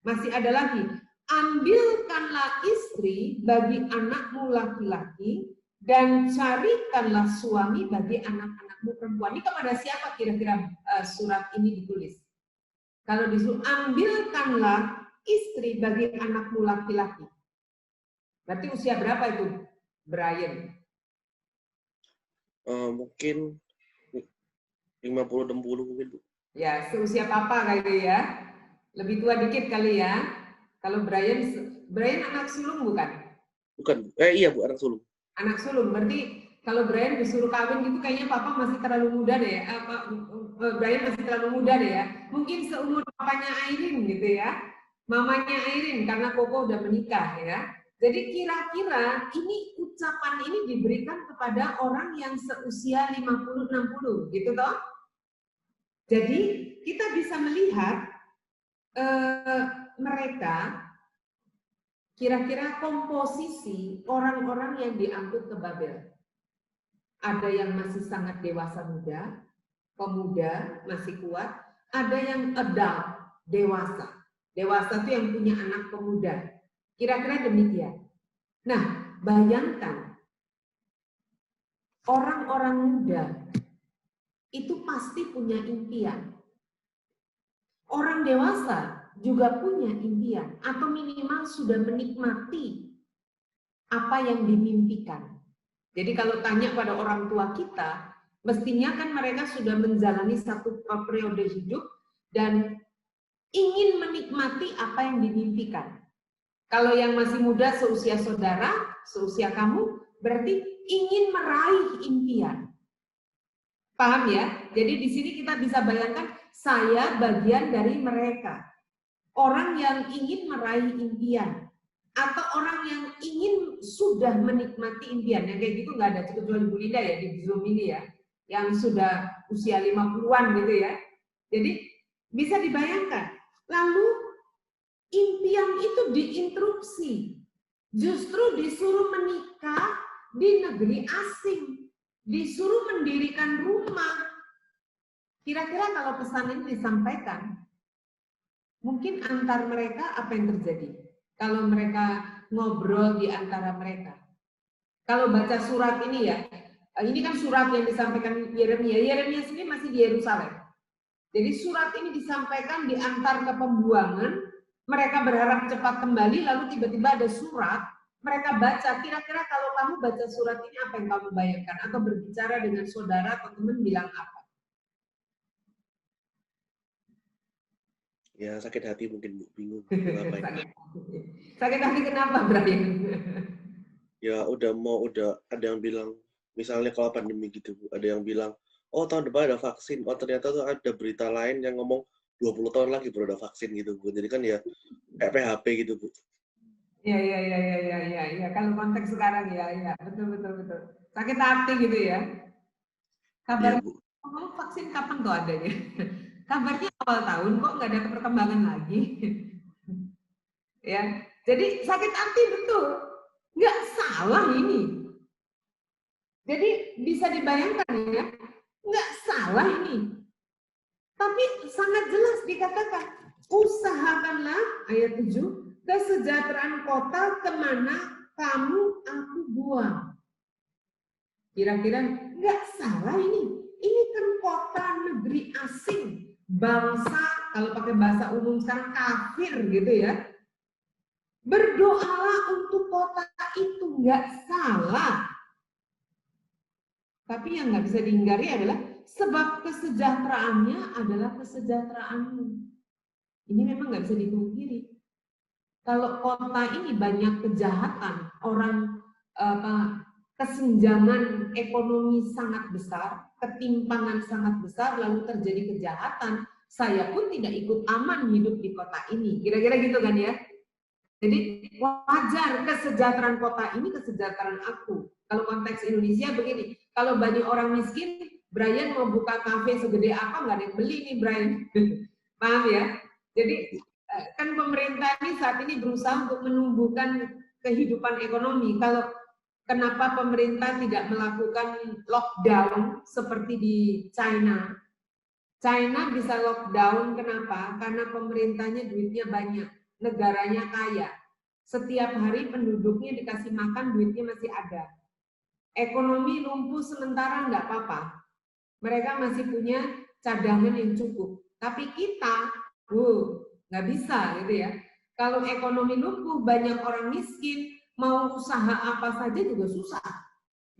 Masih ada lagi, ambilkanlah istri bagi anakmu laki-laki dan carikanlah suami bagi anak-anakmu perempuan. Ini kepada siapa kira-kira surat ini ditulis? Kalau disuruh ambilkanlah istri bagi anakmu laki-laki. Berarti usia berapa itu, Brian? Mungkin 50-60 mungkin, Bu. Ya, seusia papa kali ya. Lebih tua dikit kali ya. Kalau Brian anak sulung bukan? Bukan. Iya, Bu, anak sulung. Anak sulung. Berarti kalau Brian disuruh kawin gitu kayaknya papa masih terlalu muda deh ya. Brian masih terlalu muda deh ya. Mungkin seumur papanya Airin gitu ya. Mamanya Airin karena Koko udah menikah ya. Jadi kira-kira ini ucapan ini diberikan kepada orang yang seusia 50-60 gitu toh. Jadi kita bisa melihat mereka kira-kira komposisi orang-orang yang diangkut ke Babel. Ada yang masih sangat dewasa muda, pemuda masih kuat, ada yang adult, dewasa. Dewasa itu yang punya anak pemuda. Kira-kira demikian. Nah, bayangkan orang-orang muda itu pasti punya impian. Orang dewasa juga punya impian atau minimal sudah menikmati apa yang dimimpikan. Jadi kalau tanya pada orang tua kita, mestinya kan mereka sudah menjalani satu periode hidup dan ingin menikmati apa yang dimimpikan. Kalau yang masih muda seusia saudara, seusia kamu, berarti ingin meraih impian. Paham ya? Jadi di sini kita bisa bayangkan saya bagian dari mereka. Orang yang ingin meraih impian. Atau orang yang ingin sudah menikmati impian. Yang kayak gitu nggak ada, kecuali Bu Linda ya di Zoom ini ya. Yang sudah usia 50-an gitu ya. Jadi bisa dibayangkan. Lalu impian itu diinterupsi. Justru disuruh menikah di negeri asing. Disuruh mendirikan rumah. Kira-kira kalau pesan ini disampaikan, mungkin antar mereka apa yang terjadi? Kalau mereka ngobrol di antara mereka. Kalau baca surat ini ya, ini kan surat yang disampaikan Yeremia. Yeremia sendiri masih di Yerusalem. Jadi surat ini disampaikan diantar ke pembuangan, mereka berharap cepat kembali, lalu tiba-tiba ada surat, mereka baca, kira-kira kalau kamu baca surat ini apa yang kamu bayangkan? Atau berbicara dengan saudara atau teman bilang apa? Ya sakit hati mungkin Bu, bingung. Sakit hati kenapa, Brian? Ya udah ada yang bilang, misalnya kalau pandemi gitu Bu, ada yang bilang, oh tahun depan ada vaksin, oh ternyata tuh ada berita lain yang ngomong 20 tahun lagi baru ada vaksin gitu Bu. Jadi kan ya kayak PHP gitu Bu. Ya. Kalau konteks sekarang ya, betul. Sakit hati gitu ya. Kabarnya vaksin kapan tuh adanya? Kabarnya awal tahun kok nggak ada perkembangan lagi. Ya, jadi sakit hati betul. Nggak salah ini. Jadi bisa dibayangkan ya, nggak salah ini. Tapi sangat jelas dikatakan, usahakanlah ayat 7, kesejahteraan kota kemana kamu aku buang. Kira-kira nggak salah ini. Ini kan kota negeri asing, bangsa, kalau pakai bahasa umum sekarang kafir gitu ya. Berdoalah untuk kota itu, nggak salah. Tapi yang nggak bisa dihindari adalah sebab kesejahteraannya adalah kesejahteraanmu. Ini memang nggak bisa dipungkiri. Kalau kota ini banyak kejahatan, orang kesenjangan ekonomi sangat besar, ketimpangan sangat besar, lalu terjadi kejahatan, saya pun tidak ikut aman hidup di kota ini. Kira-kira gitu kan ya? Jadi wajar kesejahteraan kota ini kesejahteraan aku. Kalau konteks Indonesia begini, kalau bagi orang miskin, Brian mau buka kafe segede apa nggak ada yang beli nih Brian. Paham ya? Jadi kan pemerintah ini saat ini berusaha untuk menumbuhkan kehidupan ekonomi. Kalau kenapa pemerintah tidak melakukan lockdown seperti di China? China bisa lockdown kenapa? Karena pemerintahnya duitnya banyak, negaranya kaya. Setiap hari penduduknya dikasih makan, duitnya masih ada. Ekonomi lumpuh sementara nggak apa-apa. Mereka masih punya cadangan yang cukup. Tapi kita, nggak bisa gitu ya. Kalau ekonomi lumpuh, banyak orang miskin, mau usaha apa saja juga susah.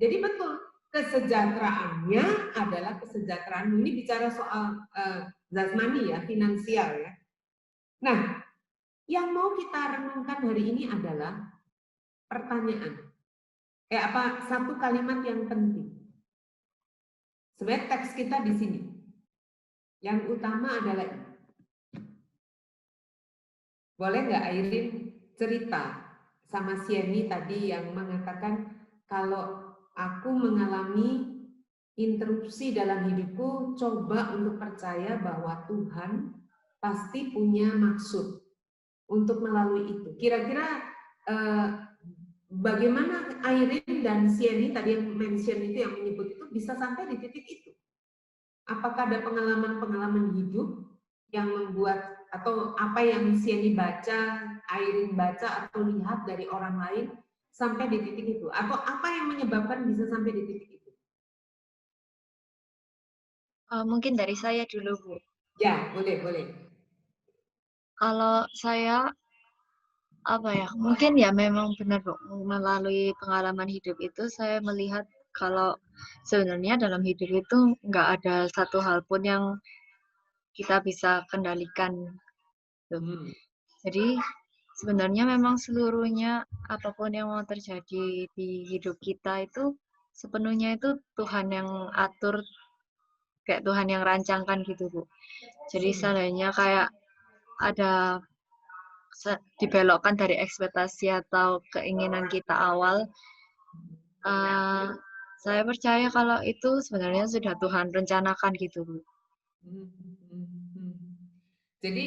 Jadi betul, kesejahteraannya adalah kesejahteraan. Ini bicara soal jasmani ya, finansial ya. Nah, yang mau kita renungkan hari ini adalah pertanyaan. Satu kalimat yang penting. Sebenarnya teks kita di sini. Yang utama adalah ini. Boleh nggak Airin cerita sama Sieni tadi yang mengatakan kalau aku mengalami interupsi dalam hidupku, coba untuk percaya bahwa Tuhan pasti punya maksud untuk melalui itu. Kira-kira bagaimana Airin dan Sieni tadi yang mention itu, yang menyebut itu, bisa sampai di titik itu? Apakah ada pengalaman-pengalaman hidup yang membuat, atau apa yang Sieni baca, Airin baca atau lihat dari orang lain sampai di titik itu? Atau apa yang menyebabkan bisa sampai di titik itu? Mungkin dari saya dulu, Bu. Ya, boleh, boleh. Kalau saya, apa ya, mungkin ya memang benar, Bu. Melalui pengalaman hidup itu saya melihat kalau sebenarnya dalam hidup itu nggak ada satu hal pun yang kita bisa kendalikan. Gitu. Hmm. Jadi sebenarnya memang seluruhnya apapun yang mau terjadi di hidup kita itu sepenuhnya itu Tuhan yang atur, kayak Tuhan yang rancangkan gitu, Bu. Jadi seandainya kayak ada dibelokkan dari ekspektasi atau keinginan kita awal, saya percaya kalau itu sebenarnya sudah Tuhan rencanakan gitu, Bu. Jadi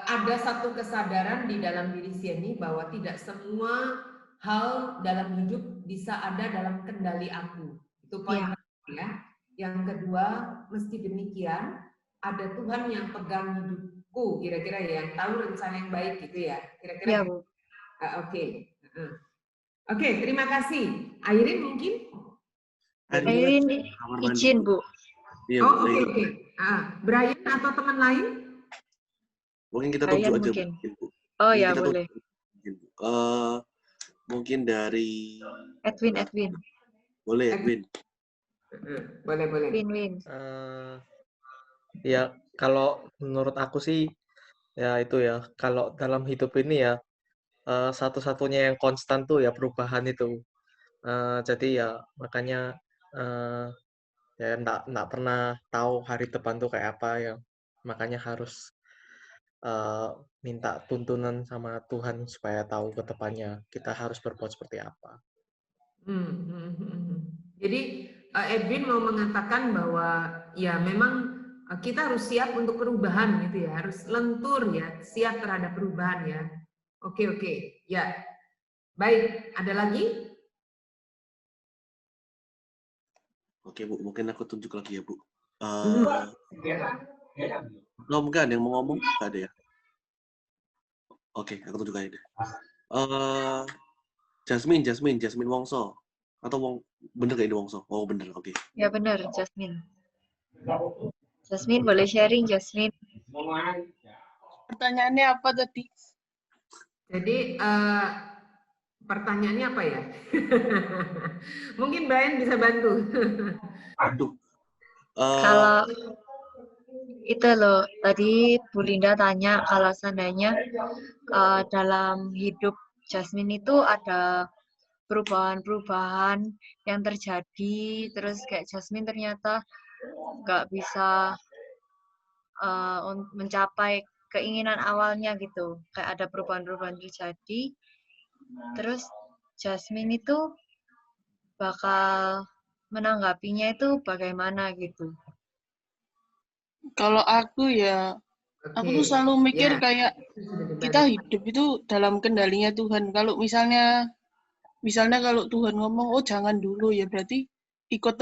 ada satu kesadaran di dalam diri Sieni bahwa tidak semua hal dalam hidup bisa ada dalam kendali aku. Itu poin Ya. pertama ya. Yang kedua, mesti demikian, ada Tuhan yang pegang hidupku, kira-kira ya, yang tahu rencana yang baik gitu ya. Kira-kira Ya, gitu. Bu. Oke. Oke, terima kasih. Airin mungkin? Airin izin, Bu. Iya, Oh, boleh. oke. Brian atau teman lain? Mungkin kita Brian tunjuk aja, mungkin. Bu. Oh Mungkin ya, kita boleh. mungkin dari Edwin. boleh, Edwin. Boleh. Win. Ya, kalau menurut aku sih, ya itu ya, kalau dalam hidup ini ya, satu-satunya yang konstan tuh ya perubahan itu. Jadi ya makanya ya enggak pernah tahu hari depan tuh kayak apa ya. Makanya harus minta tuntunan sama Tuhan supaya tahu ke depannya kita harus berbuat seperti apa. Jadi Edwin mau mengatakan bahwa ya memang kita harus siap untuk perubahan gitu ya, harus lentur ya, siap terhadap perubahan ya. Oke, ya. Baik, ada lagi? Oke, Bu, mungkin aku tunjuk lagi ya, Bu. Mungkin ada yang mau ngomong? Nggak ada ya? Oke, aku tunjuk aja deh. Jasmine Wongso. Atau bener gak ini Wongso? Oh, bener, oke. Ya benar, Jasmine. Jasmine boleh sharing, Jasmine. Pertanyaannya apa tadi? Jadi pertanyaannya apa ya? Mungkin Brian bisa bantu. Aduh. Kalau itu loh, tadi Bu Linda tanya kalau seandainya dalam hidup Jasmine itu ada perubahan-perubahan yang terjadi, terus kayak Jasmine ternyata nggak bisa mencapai keinginan awalnya gitu, kayak ada perubahan-perubahan terjadi, terus Jasmine itu bakal menanggapinya itu bagaimana gitu? Kalau aku ya, aku tuh selalu mikir kayak kita hidup itu dalam kendalinya Tuhan. Kalau misalnya kalau Tuhan ngomong, oh jangan dulu ya, berarti ikut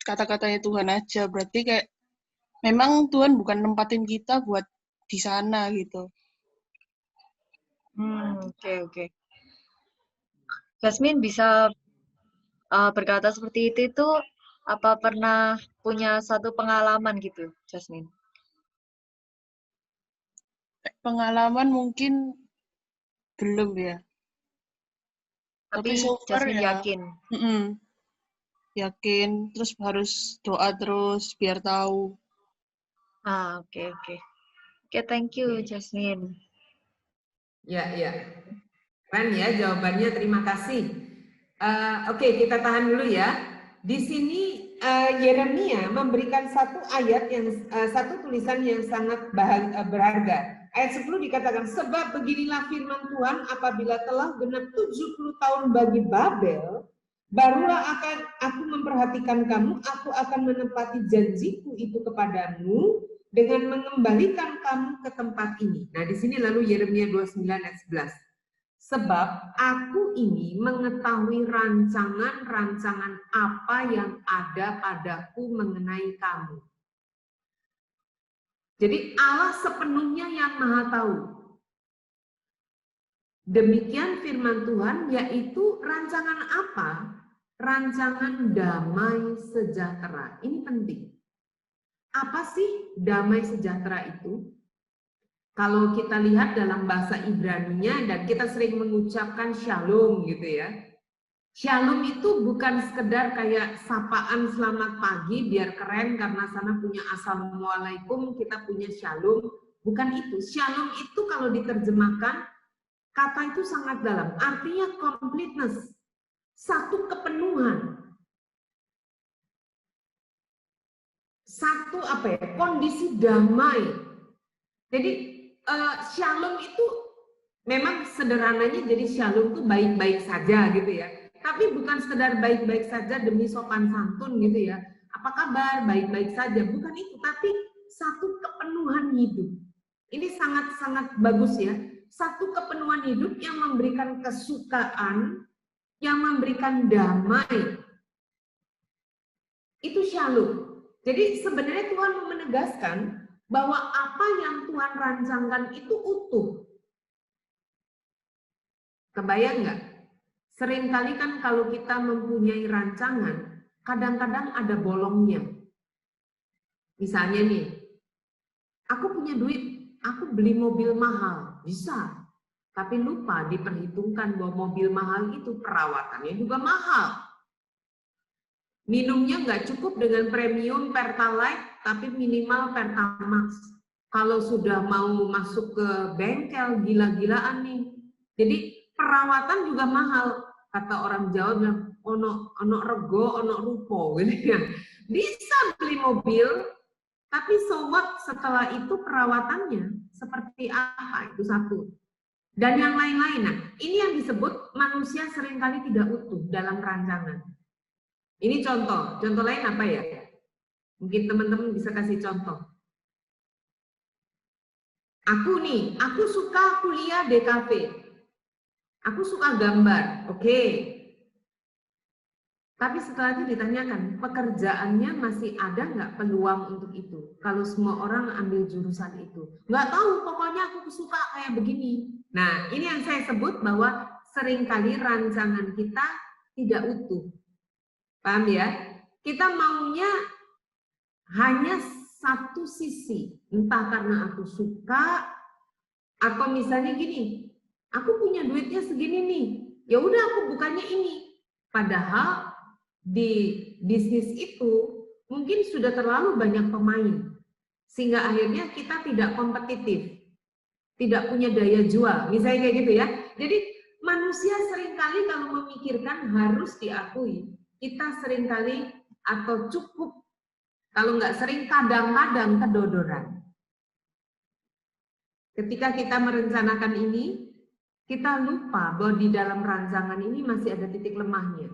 kata-katanya Tuhan aja. Berarti kayak memang Tuhan bukan nempatin kita buat di sana gitu. Oke. Jasmine bisa berkata seperti itu apa pernah punya satu pengalaman gitu, Jasmine? Pengalaman mungkin belum ya. Tapi so far Jasmine ya, yakin. Yakin, terus harus doa terus biar tahu. Oke, thank you, Jasmine. Ya. Keren ya jawabannya, terima kasih. Oke, kita tahan dulu ya. Di sini Yeremia memberikan satu ayat satu tulisan yang sangat berharga. Ayat 10 dikatakan, sebab beginilah firman Tuhan, apabila telah genap 70 tahun bagi Babel, barulah akan aku memperhatikan kamu, aku akan menepati janjiku itu kepadamu dengan mengembalikan kamu ke tempat ini. Nah, di sini lalu Yeremia 29 ayat 11. Sebab aku ini mengetahui rancangan-rancangan apa yang ada padaku mengenai kamu. Jadi Allah sepenuhnya yang Maha tahu. Demikian firman Tuhan, yaitu rancangan apa? Rancangan damai sejahtera. Ini penting. Apa sih damai sejahtera itu? Kalau kita lihat dalam bahasa Ibrani-nya, dan kita sering mengucapkan shalom gitu ya. Shalom itu bukan sekedar kayak sapaan selamat pagi biar keren karena sana punya assalamualaikum, kita punya shalom. Bukan itu. Shalom itu kalau diterjemahkan, kata itu sangat dalam. Artinya completeness. Satu kepenuhan. Satu apa ya? Kondisi damai. Jadi shalom itu memang sederhananya jadi shalom itu baik-baik saja gitu ya. Tapi bukan sekedar baik-baik saja demi sopan santun gitu ya. Apa kabar? Baik-baik saja. Bukan itu, tapi satu kepenuhan hidup. Ini sangat-sangat bagus ya. Satu kepenuhan hidup yang memberikan kesukaan, yang memberikan damai. Itu shalom. Jadi sebenarnya Tuhan menegaskan bahwa apa yang Tuhan rancangkan itu utuh. Kebayang nggak? Seringkali kan kalau kita mempunyai rancangan, kadang-kadang ada bolongnya. Misalnya nih, aku punya duit, aku beli mobil mahal, bisa. Tapi lupa diperhitungkan bahwa mobil mahal itu perawatannya juga mahal. Minumnya nggak cukup dengan premium Pertalite, tapi minimal Pertamax. Kalau sudah mau masuk ke bengkel, gila-gilaan nih. Jadi perawatan juga mahal. Kata orang Jawa bilang, ono rego, ono rupo. Gitu ya. Bisa beli mobil, tapi so what setelah itu perawatannya seperti apa? Itu satu. Dan yang lain-lain. Nah, ini yang disebut manusia seringkali tidak utuh dalam rancangan. Ini contoh. Contoh lain apa ya? Mungkin teman-teman bisa kasih contoh. Aku suka kuliah DKV. Aku suka gambar, oke. Tapi setelah itu ditanyakan, pekerjaannya masih ada nggak peluang untuk itu? Kalau semua orang ambil jurusan itu. Nggak tahu, pokoknya aku suka kayak begini. Nah, ini yang saya sebut bahwa seringkali rancangan kita tidak utuh. Paham ya? Kita maunya hanya satu sisi. Entah karena aku suka, atau misalnya gini, aku punya duitnya segini nih, ya udah aku bukannya ini. Padahal di bisnis itu mungkin sudah terlalu banyak pemain, sehingga akhirnya kita tidak kompetitif, tidak punya daya jual, misalnya kayak gitu ya. Jadi manusia seringkali kalau memikirkan harus diakui, kita seringkali atau cukup, kalau nggak sering, kadang-kadang kedodoran. Ketika kita merencanakan ini, kita lupa bahwa di dalam rancangan ini masih ada titik lemahnya.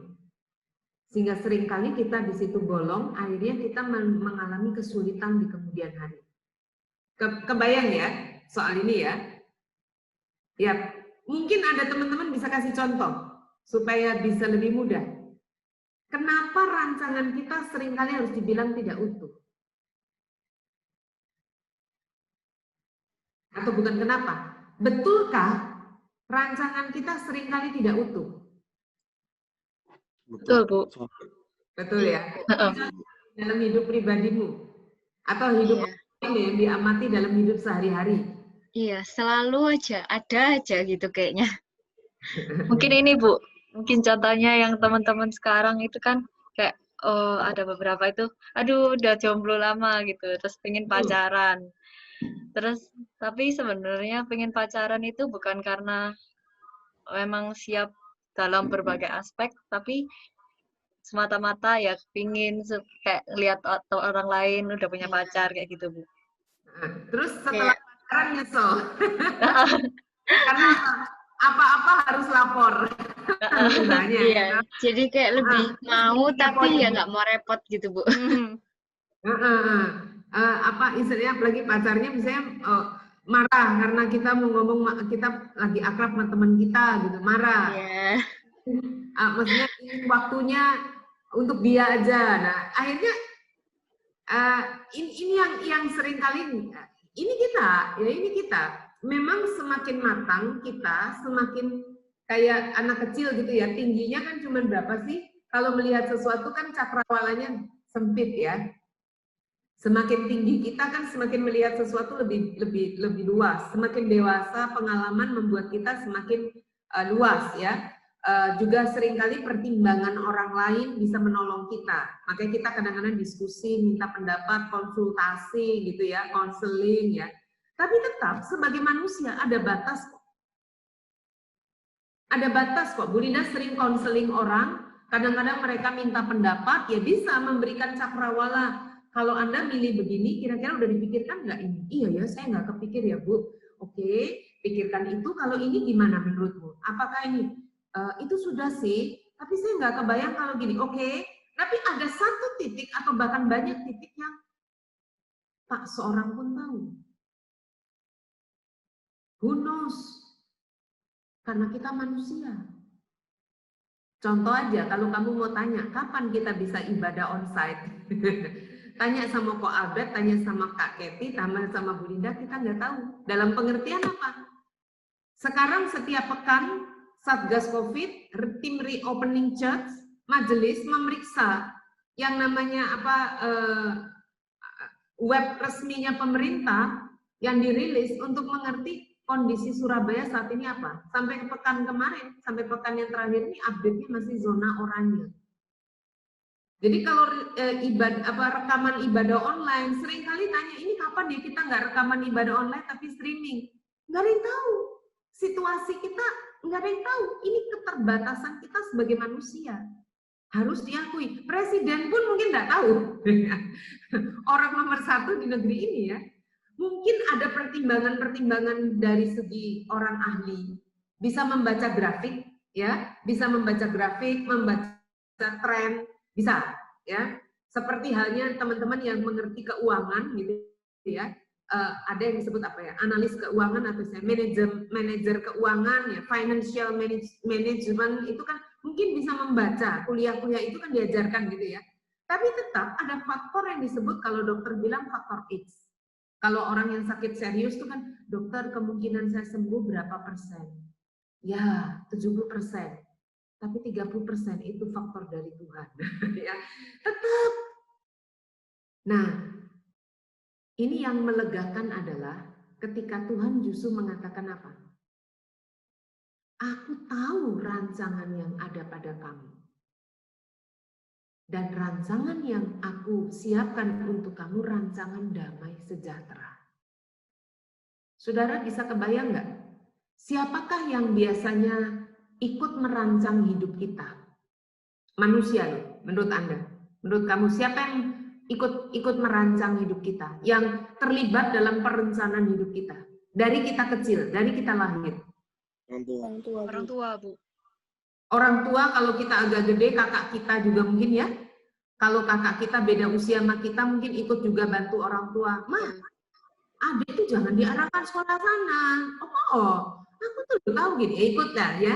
Sehingga seringkali kita di situ bolong, akhirnya kita mengalami kesulitan di kemudian hari. Kebayang ya soal ini ya? Ya, mungkin ada teman-teman bisa kasih contoh supaya bisa lebih mudah. Kenapa rancangan kita seringkali harus dibilang tidak utuh? Atau bukan kenapa? Betulkah rancangan kita seringkali tidak utuh? Betul, Bu. Betul ya? Dalam hidup pribadimu atau hidup ini yang diamati dalam hidup sehari-hari. Iya, selalu aja ada aja gitu kayaknya. Mungkin ini, Bu. Mungkin contohnya yang teman-teman sekarang itu kan kayak ada beberapa itu, aduh udah jomblo lama gitu, terus pengen pacaran. Terus tapi sebenarnya pengen pacaran itu bukan karena memang siap dalam berbagai aspek, tapi semata-mata ya pingin kayak lihat orang lain udah punya pacar kayak gitu, Bu. Terus setelah pacaran nyesel. Karena apa-apa harus lapor. Iya, jadi kayak lebih mau tapi ya nggak mau repot gitu, Bu. Apa istilahnya, apalagi pacarnya misalnya marah karena kita mau ngomong, kita lagi akrab sama teman kita gitu, marah. Yeah. Maksudnya ini waktunya untuk dia aja. Nah, akhirnya ini yang sering kali ini kita memang semakin matang kita, semakin kayak anak kecil gitu ya, tingginya kan cuma berapa sih? Kalau melihat sesuatu kan cakrawalanya sempit ya. Semakin tinggi kita kan semakin melihat sesuatu lebih luas. Semakin dewasa pengalaman membuat kita semakin luas ya. Juga seringkali pertimbangan orang lain bisa menolong kita. Makanya kita kadang-kadang diskusi, minta pendapat, konsultasi gitu ya, konseling ya. Tapi tetap sebagai manusia ada batas kok. Ada batas kok. Bu Linda sering konseling orang, kadang-kadang mereka minta pendapat, ya bisa memberikan cakrawala. Kalau Anda milih begini, kira-kira udah dipikirkan nggak ini? Iya ya, saya nggak kepikir ya Bu. Oke, pikirkan itu, kalau ini gimana menurutmu? Apakah ini? Itu sudah sih, tapi saya nggak kebayang kalau gini. Oke, tapi ada satu titik atau bahkan banyak titik yang tak seorang pun tahu. Who knows? Karena kita manusia. Contoh aja, kalau kamu mau tanya, kapan kita bisa ibadah onsite? Tanya sama Ko Albert, tanya sama Kak Keti, tanya sama Bu Linda, kita nggak tahu. Dalam pengertian apa? Sekarang setiap pekan, Satgas COVID, tim reopening church, majelis memeriksa yang namanya web resminya pemerintah yang dirilis untuk mengerti kondisi Surabaya saat ini apa. Sampai ke pekan kemarin, sampai pekan yang terakhir ini update-nya masih zona oranye. Jadi kalau rekaman ibadah online, seringkali tanya, ini kapan ya kita nggak rekaman ibadah online tapi streaming? Nggak ada yang tahu. Situasi kita nggak ada yang tahu. Ini keterbatasan kita sebagai manusia. Harus diakui. Presiden pun mungkin nggak tahu. Orang nomor 1 di negeri ini ya. Mungkin ada pertimbangan-pertimbangan dari segi orang ahli. Bisa membaca grafik, ya, bisa membaca grafik, membaca tren, bisa, ya. Seperti halnya teman-teman yang mengerti keuangan, gitu, ya. Ada yang disebut apa ya, analis keuangan atau manajer keuangan, ya, financial management itu kan mungkin bisa membaca. Kuliah-kuliah itu kan diajarkan gitu ya. Tapi tetap ada faktor yang disebut kalau dokter bilang faktor X. Kalau orang yang sakit serius itu kan, dokter kemungkinan saya sembuh berapa persen? Ya, 70%. Tapi 30% itu faktor dari Tuhan. Ya, tetap. Nah, ini yang melegakan adalah ketika Tuhan justru mengatakan apa? Aku tahu rancangan yang ada pada kamu. Dan rancangan yang aku siapkan untuk kamu, rancangan damai sejahtera. Saudara bisa kebayang nggak? Siapakah yang biasanya ikut merancang hidup kita? Manusia loh, menurut Anda. Menurut kamu, siapa yang ikut merancang hidup kita? Yang terlibat dalam perencanaan hidup kita? Dari kita kecil, dari kita lahir. Orang tua, Bu. Orang tua kalau kita agak gede, kakak kita juga mungkin ya. Kalau kakak kita beda usia sama kita, mungkin ikut juga bantu orang tua. Mah, adik itu jangan diarahkan sekolah sana. Oh, aku tuh udah tahu gini, ikut dah ya.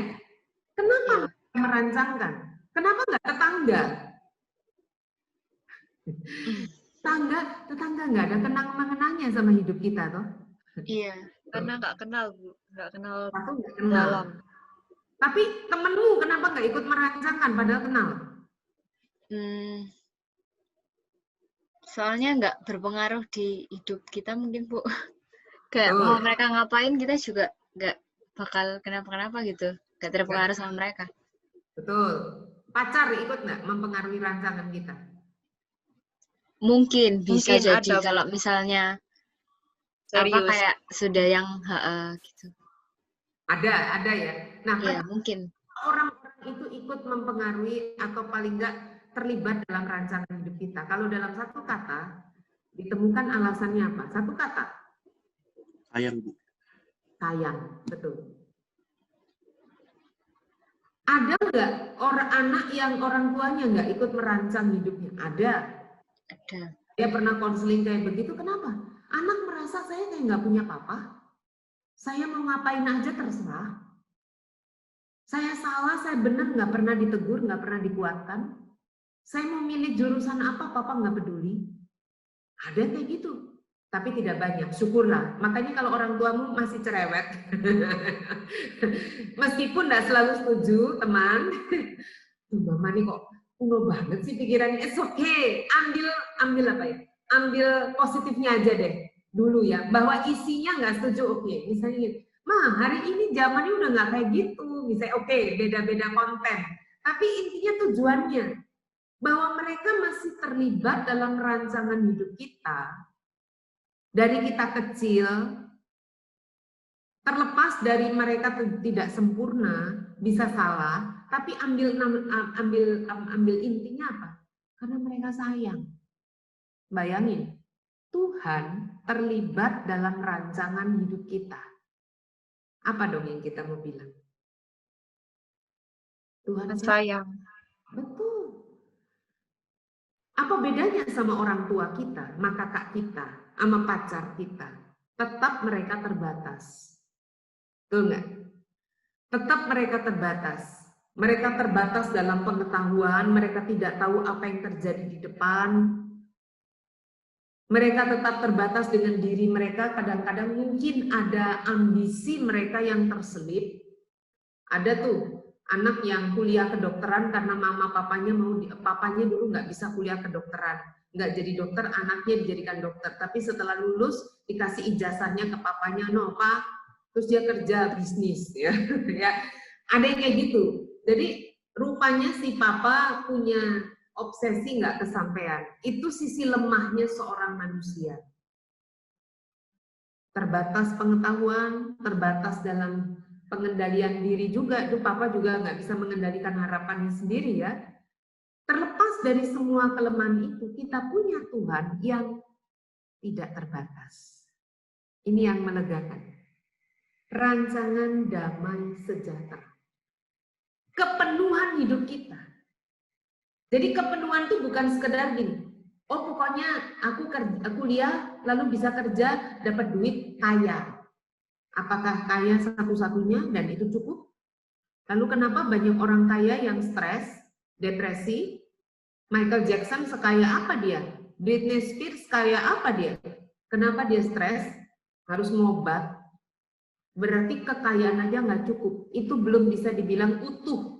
Kenapa merancangkan? Kenapa nggak tetangga? Tetangga nggak ada kenang-mengenangnya sama hidup kita toh? Iya, karena nggak kenal, Bu. Nggak kenal kenal. dalam. Tapi temenmu kenapa nggak ikut merancangkan padahal kenal? Soalnya nggak berpengaruh di hidup kita mungkin, Bu. Kayak mau mereka ngapain, kita juga nggak bakal kenapa-kenapa gitu. Nggak terpengaruh sama mereka. Betul. Pacar ikut nggak mempengaruhi rancangan kita? Mungkin bisa jadi ada, kalau misalnya serius. kayak sudah yang gitu. Ada ya. Nah, ya mungkin orang-orang itu ikut mempengaruhi atau paling nggak terlibat dalam rancangan hidup kita. Kalau dalam satu kata ditemukan alasannya apa? Satu kata. Sayang, Bu. Sayang, betul. Ada nggak orang anak yang orang tuanya nggak ikut merancang hidupnya? Ada. Dia pernah konseling kayak begitu. Kenapa? Anak merasa saya kayak nggak punya papa. Saya mau ngapain aja terserah. Saya salah, saya benar, nggak pernah ditegur, nggak pernah dikuatkan. Saya mau milih jurusan apa, papa nggak peduli. Ada kayak gitu. Tapi tidak banyak, syukurlah. Makanya kalau orang tuamu masih cerewet, meskipun nggak selalu setuju, teman, mama nih kok kuno banget sih pikirannya. It's okay, ambil apa ya? ambil positifnya aja deh dulu ya, bahwa isinya nggak setuju, oke. Misalnya gitu, Ma, hari ini zamannya udah nggak kayak gitu. Misalnya oke, beda-beda konten. Tapi intinya tujuannya, bahwa mereka masih terlibat dalam rancangan hidup kita. Dari kita kecil, terlepas dari mereka tidak sempurna, bisa salah, tapi ambil intinya apa? Karena mereka sayang. Bayangin, Tuhan terlibat dalam rancangan hidup kita. Apa dong yang kita mau bilang? Tuhan sayang. Betul. Apa bedanya sama orang tua kita, sama kakak kita, sama pacar kita? Tetap mereka terbatas. Betul nggak? Tetap mereka terbatas. Mereka terbatas dalam pengetahuan, mereka tidak tahu apa yang terjadi di depan. Mereka tetap terbatas dengan diri mereka, kadang-kadang mungkin ada ambisi mereka yang terselip. Ada tuh anak yang kuliah kedokteran karena mama papanya dulu nggak bisa kuliah kedokteran, nggak jadi dokter, anaknya dijadikan dokter. Tapi setelah lulus dikasih ijazahnya ke papanya, no Pak, terus dia kerja bisnis ya. Ya, ada yang kayak gitu. Jadi rupanya si papa punya obsesi nggak kesampaian. Itu sisi lemahnya seorang manusia. Terbatas pengetahuan, terbatas dalam pengendalian diri juga. Itu papa juga nggak bisa mengendalikan harapannya sendiri ya. Terlepas dari semua kelemahan itu, kita punya Tuhan yang tidak terbatas. Ini yang melegakan. Rancangan damai sejahtera. Kepenuhan hidup kita. Jadi kepenuhan itu bukan sekedar gini, oh pokoknya aku kuliah lalu bisa kerja dapat duit kaya. Apakah kaya satu-satunya dan itu cukup? Lalu kenapa banyak orang kaya yang stres, depresi? Michael Jackson sekaya apa dia? Britney Spears kaya apa dia? Kenapa dia stres? Harus ngobat. Berarti kekayaan aja nggak cukup. Itu belum bisa dibilang utuh.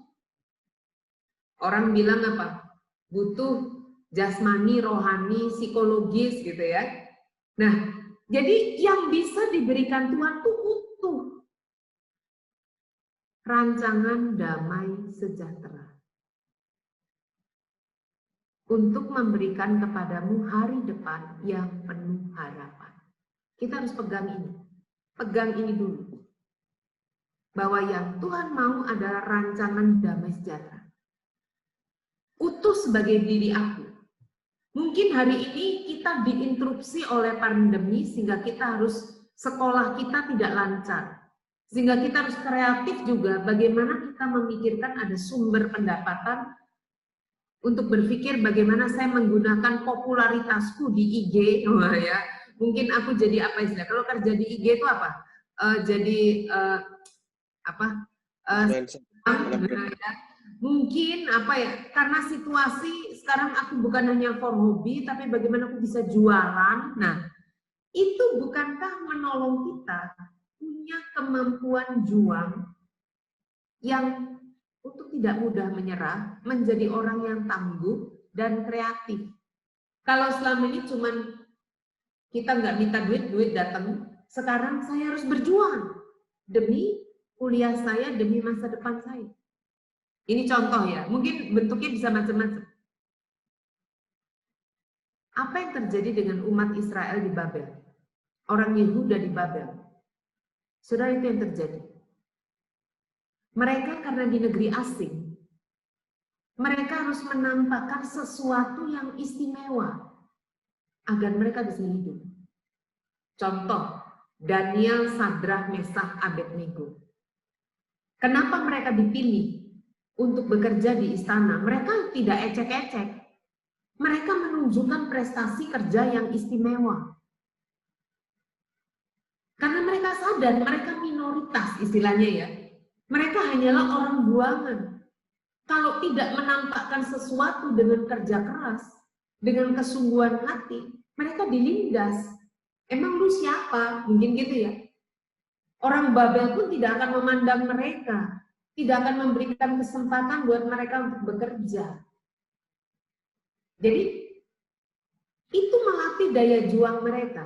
Orang bilang apa? Butuh jasmani, rohani, psikologis gitu ya. Nah, jadi yang bisa diberikan Tuhan itu utuh. Rancangan damai sejahtera. Untuk memberikan kepadamu hari depan yang penuh harapan. Kita harus pegang ini. Pegang ini dulu. Bahwa yang Tuhan mau adalah rancangan damai sejahtera. Utuh sebagai diri aku. Mungkin hari ini kita diinterupsi oleh pandemi sehingga kita harus sekolah kita tidak lancar. Sehingga kita harus kreatif juga bagaimana kita memikirkan ada sumber pendapatan untuk berpikir bagaimana saya menggunakan popularitasku di IG. Wah ya, mungkin aku jadi apa istilah? Kalau kerja di IG itu apa? Mungkin apa ya, karena situasi sekarang aku bukan hanya for hobi, tapi bagaimana aku bisa jualan. Nah, itu bukankah menolong kita punya kemampuan juang yang untuk tidak mudah menyerah, menjadi orang yang tangguh dan kreatif. Kalau selama ini cuman kita nggak minta duit datang, sekarang saya harus berjuang demi kuliah saya, demi masa depan saya. Ini contoh ya, mungkin bentuknya bisa macam-macam. Apa yang terjadi dengan umat Israel di Babel? Orang Yehuda di Babel. Saudara, itu yang terjadi. Mereka karena di negeri asing, mereka harus menampakkan sesuatu yang istimewa agar mereka bisa hidup. Contoh, Daniel, Sadrah, Meshach, Abednego. Kenapa mereka dipilih untuk bekerja di istana? Mereka tidak ecek-ecek. Mereka menunjukkan prestasi kerja yang istimewa. Karena mereka sadar mereka minoritas istilahnya ya. Mereka hanyalah orang buangan. Kalau tidak menampakkan sesuatu dengan kerja keras, dengan kesungguhan hati, mereka dilindas. Emang lu siapa? Mungkin gitu ya. Orang Babel pun tidak akan memandang mereka. Tidak akan memberikan kesempatan buat mereka untuk bekerja. Jadi, itu melatih daya juang mereka.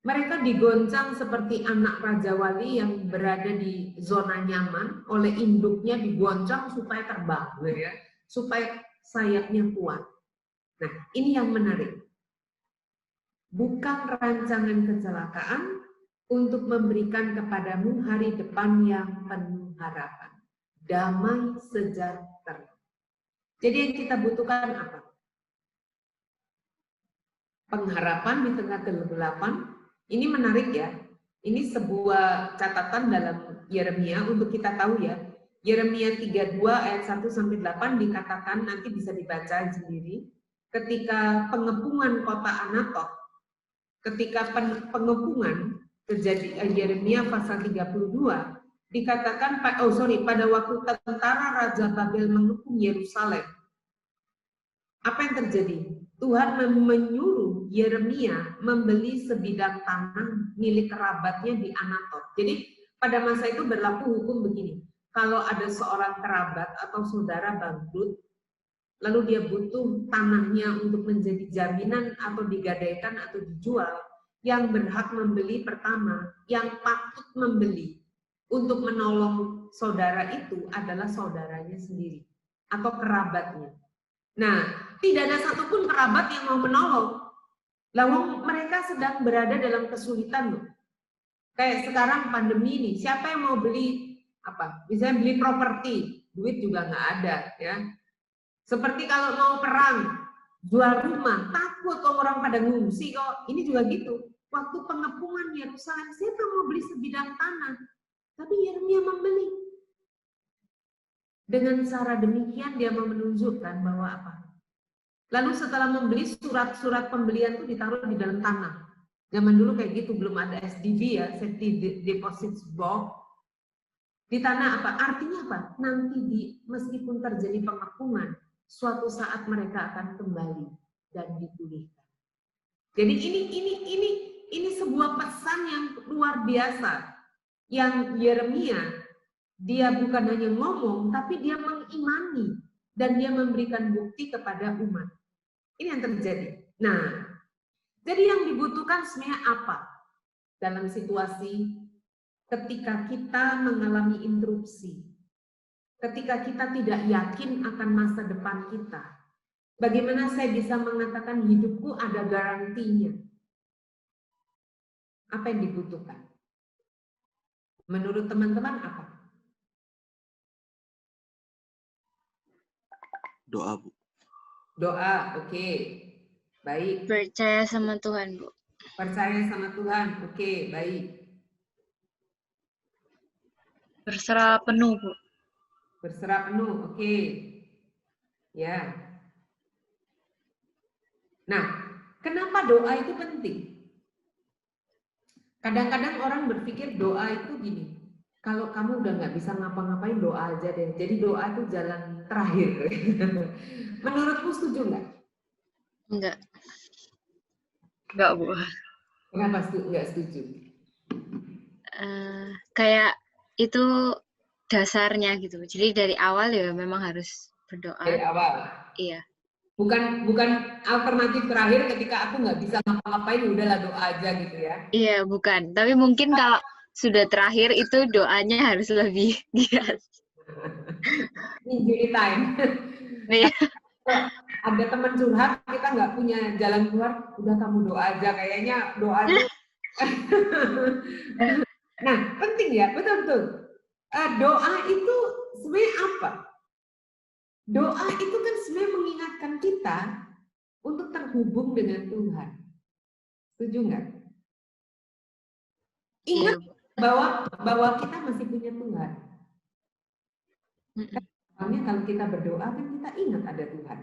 Mereka digoncang seperti anak Raja Wali yang berada di zona nyaman, oleh induknya digoncang supaya terbang, ya, supaya sayapnya kuat. Nah, ini yang menarik. Bukan rancangan kecelakaan untuk memberikan kepadamu hari depan yang penuh harapan. Damai sejahtera. Jadi yang kita butuhkan apa? Pengharapan di tengah kegelapan. Ini menarik ya. Ini sebuah catatan dalam Yeremia untuk kita tahu ya. Yeremia 32 ayat 1 sampai 8 dikatakan, nanti bisa dibaca sendiri. Ketika pengepungan kota Anatot, ketika pengepungan terjadi, Yeremia pasal 32 dikatakan, pada waktu tentara Raja Babel mengepung Yerusalem, apa yang terjadi? Tuhan menyuruh Yeremia membeli sebidang tanah milik kerabatnya di Anatot. Jadi pada masa itu berlaku hukum begini, kalau ada seorang kerabat atau saudara bangkrut, lalu dia butuh tanahnya untuk menjadi jaminan atau digadaikan atau dijual, yang berhak membeli pertama, yang patut membeli untuk menolong saudara itu adalah saudaranya sendiri atau kerabatnya. Nah, tidak ada satupun kerabat yang mau menolong. Lalu mereka sedang berada dalam kesulitan loh. Kayak sekarang pandemi ini, siapa yang mau beli apa? Misalnya beli properti, duit juga nggak ada ya. Seperti kalau mau perang, jual rumah, takut kok orang pada ngungsi kok. Ini juga gitu. Waktu pengepungan Yerusalem, siapa mau beli sebidang tanah? Tapi Yeremia membeli. Dengan cara demikian dia mau menunjukkan bahwa apa? Lalu setelah membeli, surat-surat pembelian itu ditaruh di dalam tanah. Zaman dulu kayak gitu, belum ada SDB ya, Safety Deposit Box. Di tanah apa? Artinya apa? Nanti meskipun terjadi pengepungan, suatu saat mereka akan kembali dan dipulihkan. Jadi ini sebuah pesan yang luar biasa. Yang Yeremia, dia bukan hanya ngomong, tapi dia mengimani dan dia memberikan bukti kepada umat. Ini yang terjadi. Nah, jadi yang dibutuhkan sebenarnya apa dalam situasi ketika kita mengalami interupsi, ketika kita tidak yakin akan masa depan kita? Bagaimana saya bisa mengatakan hidupku ada garantinya? Apa yang dibutuhkan? Menurut teman-teman apa? Doa, Bu. Doa, oke. Baik. Percaya sama Tuhan, Bu. Percaya sama Tuhan, oke, baik. Berserah penuh, Bu. Berserah penuh, oke. Ya. Nah, kenapa doa itu penting? Kadang-kadang orang berpikir doa itu gini, kalau kamu udah nggak bisa ngapa-ngapain, doa aja deh. Jadi doa itu jalan terakhir. Menurutmu setuju nggak? Enggak. Enggak, Bu. Kenapa nggak setuju? Kayak itu dasarnya gitu. Jadi dari awal ya memang harus berdoa. Dari awal? Iya. Bukan alternatif terakhir ketika aku nggak bisa ngapa-ngapain, udahlah doa aja gitu ya? Iya, bukan. Tapi mungkin kalau sudah terakhir itu doanya harus lebih giat. Injury time. Iya. Ada teman curhat, kita nggak punya jalan keluar, udah kamu doa aja, kayaknya doa itu. Nah, penting ya, betul-betul. Doa itu sebenarnya apa? Doa itu kan sebenarnya mengingatkan kita untuk terhubung dengan Tuhan. Setuju nggak? Ingat bahwa kita masih punya Tuhan. Soalnya kalau kita berdoa kan kita ingat ada Tuhan.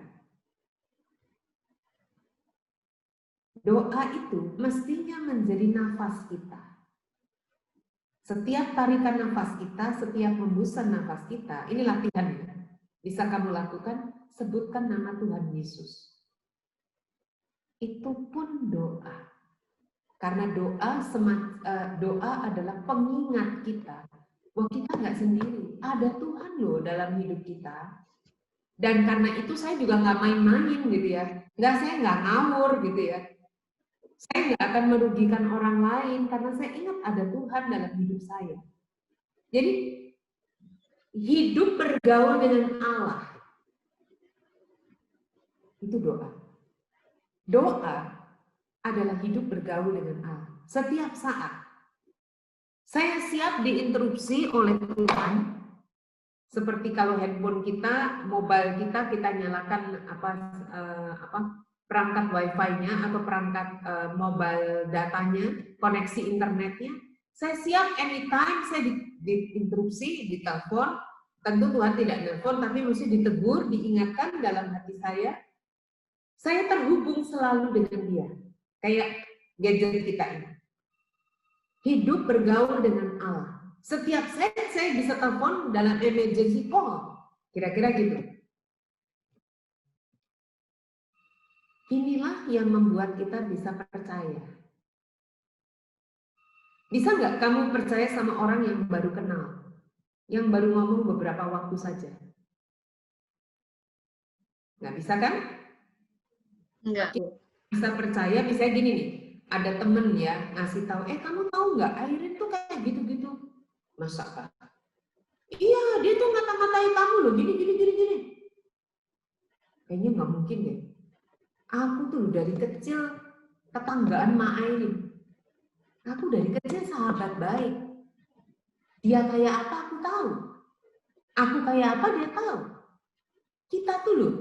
Doa itu mestinya menjadi nafas kita. Setiap tarikan nafas kita, setiap hembusan nafas kita, ini latihan. Bisa kamu lakukan, sebutkan nama Tuhan Yesus. Itu pun doa. Karena doa adalah pengingat kita bahwa kita nggak sendiri. Ada Tuhan loh dalam hidup kita. Dan karena itu saya juga nggak main-main gitu ya. Saya nggak ngawur gitu ya. Saya nggak akan merugikan orang lain karena saya ingat ada Tuhan dalam hidup saya. Jadi hidup bergaul dengan Allah itu doa. Doa adalah hidup bergaul dengan Allah. Setiap saat saya siap diinterupsi oleh Tuhan. Seperti kalau handphone kita, mobile kita nyalakan perangkat wifi-nya atau perangkat mobile datanya, koneksi internetnya, saya siap anytime saya diinterupsi, ditelepon. Tentu Tuhan tidak nelpon, tapi mesti ditegur, diingatkan dalam hati saya. Saya terhubung selalu dengan dia, kayak gadget kita ini. Hidup bergaul dengan Allah. Setiap saya bisa telepon dalam emergency call, kira-kira gitu. Inilah yang membuat kita bisa percaya. Bisa nggak kamu percaya sama orang yang baru kenal? Yang baru ngomong beberapa waktu saja? Nggak bisa kan? Enggak. Bisa percaya, bisa gini nih. Ada temen ya, ngasih tahu, kamu tahu nggak, Airin tuh kayak gitu-gitu. Masa Pak? Iya, dia tuh ngata-ngatain kamu loh, gini. Kayaknya nggak mungkin deh. Aku tuh dari kecil tetanggaan Mak Airin. Aku dari kecil sahabat baik. Dia kayak apa aku tahu. Aku kayak apa dia tahu. Kita tuh loh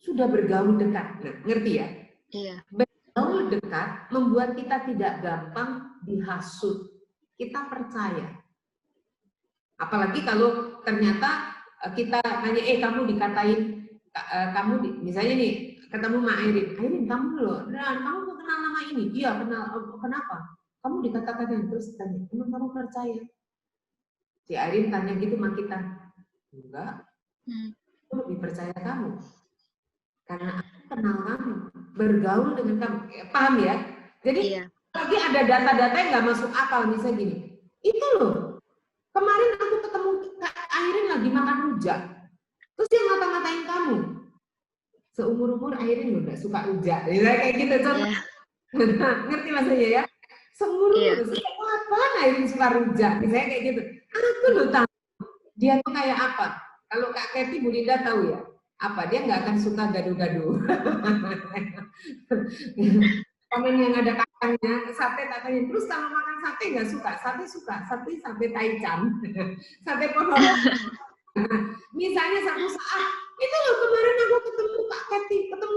sudah bergaul dekat. Nah, ngerti ya? Iya. Bergaul dekat membuat kita tidak gampang dihasut. Kita percaya. Apalagi kalau ternyata kita nanya, kamu dikatain, misalnya nih, ketemu Mak Airin, kamu loh, kamu kenal nama ini? Iya, kenal. Kenapa? Kamu dikata-katain, terus tanya, emang kamu percaya? Si Airin tanya gitu sama kita, enggak, aku lebih percaya kamu. Karena aku kenal kamu, bergaul dengan kamu. Paham ya? Jadi, lagi ada data-data yang nggak masuk akal, misalnya gini, itu loh, kemarin aku ketemu Kak Airin lagi makan rujak, terus dia ngata-ngatain kamu. Seumur-umur Airin loh nggak suka rujak, kayak gitu contoh. Ngerti maksudnya ya? Seumur-umur, apaan Airin suka rujak, misalnya kayak gitu. Aku loh tahu, dia tuh kayak apa. Kalau Kak Kety Bu Linda tahu ya, apa dia nggak akan suka gaduh-gaduh. Komen yang ada kacangnya, sate katanya. Terus kalau makan sate nggak suka, sate taichan, sate ponorogo. Misalnya satu saat, itu loh kemarin aku ketemu Kak Kety, kapan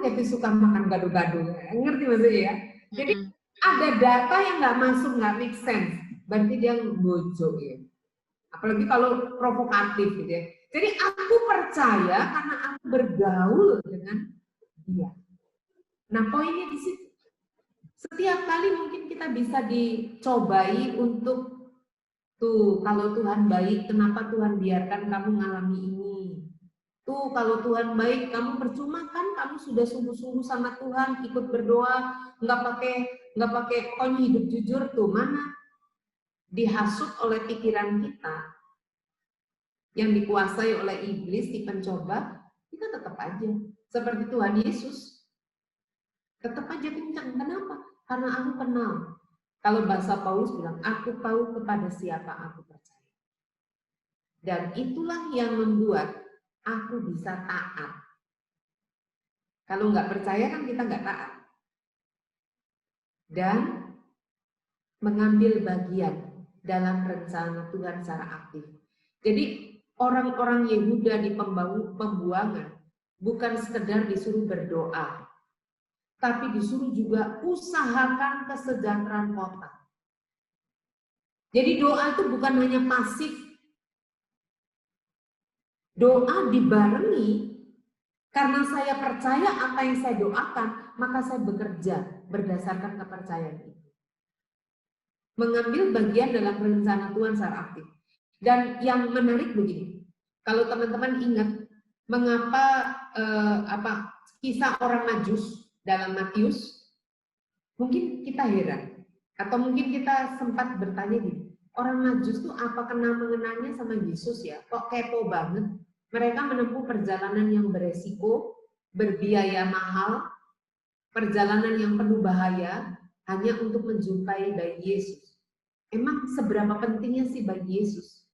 Kety suka makan gado-gado? Ngerti maksudnya ya? Jadi ada data yang nggak masuk, nggak make sense. Berarti dia ngebojo ya. Apalagi kalau provokatif gitu ya. Jadi aku percaya karena aku bergaul dengan dia. Nah poinnya di situ. Setiap kali mungkin kita bisa dicobai untuk tuh kalau Tuhan baik, kenapa Tuhan biarkan kamu ngalami ini? Tuh kalau Tuhan baik, kamu percuma kan? Kamu sudah sungguh-sungguh sama Tuhan, ikut berdoa, nggak pakai pokoknya hidup jujur tuh mana? Dihasut oleh pikiran kita yang dikuasai oleh iblis, di pencoba, kita tetap aja seperti Tuhan Yesus. Tetap aja kencang. Kenapa? Karena aku kenal. Kalau bahasa Paulus bilang, aku tahu kepada siapa aku percaya. Dan itulah yang membuat aku bisa taat. Kalau nggak percaya kan kita nggak taat. Dan mengambil bagian dalam rencana Tuhan secara aktif. Jadi orang-orang Yehuda di pembuangan bukan sekedar disuruh berdoa, tapi disuruh juga usahakan kesejahteraan kota. Jadi doa itu bukan hanya pasif. Doa dibarengi, karena saya percaya apa yang saya doakan, maka saya bekerja berdasarkan kepercayaan itu. Mengambil bagian dalam rencana Tuhan secara aktif. Dan yang menarik begini, kalau teman-teman ingat mengapa kisah orang Majus dalam Matius, mungkin kita heran, atau mungkin kita sempat bertanya gini, orang Majus tuh apa mengenalnya sama Yesus ya? Kok kepo banget? Mereka menempuh perjalanan yang beresiko, berbiaya mahal, perjalanan yang penuh bahaya hanya untuk menjumpai bayi Yesus. Emang seberapa pentingnya sih bayi Yesus?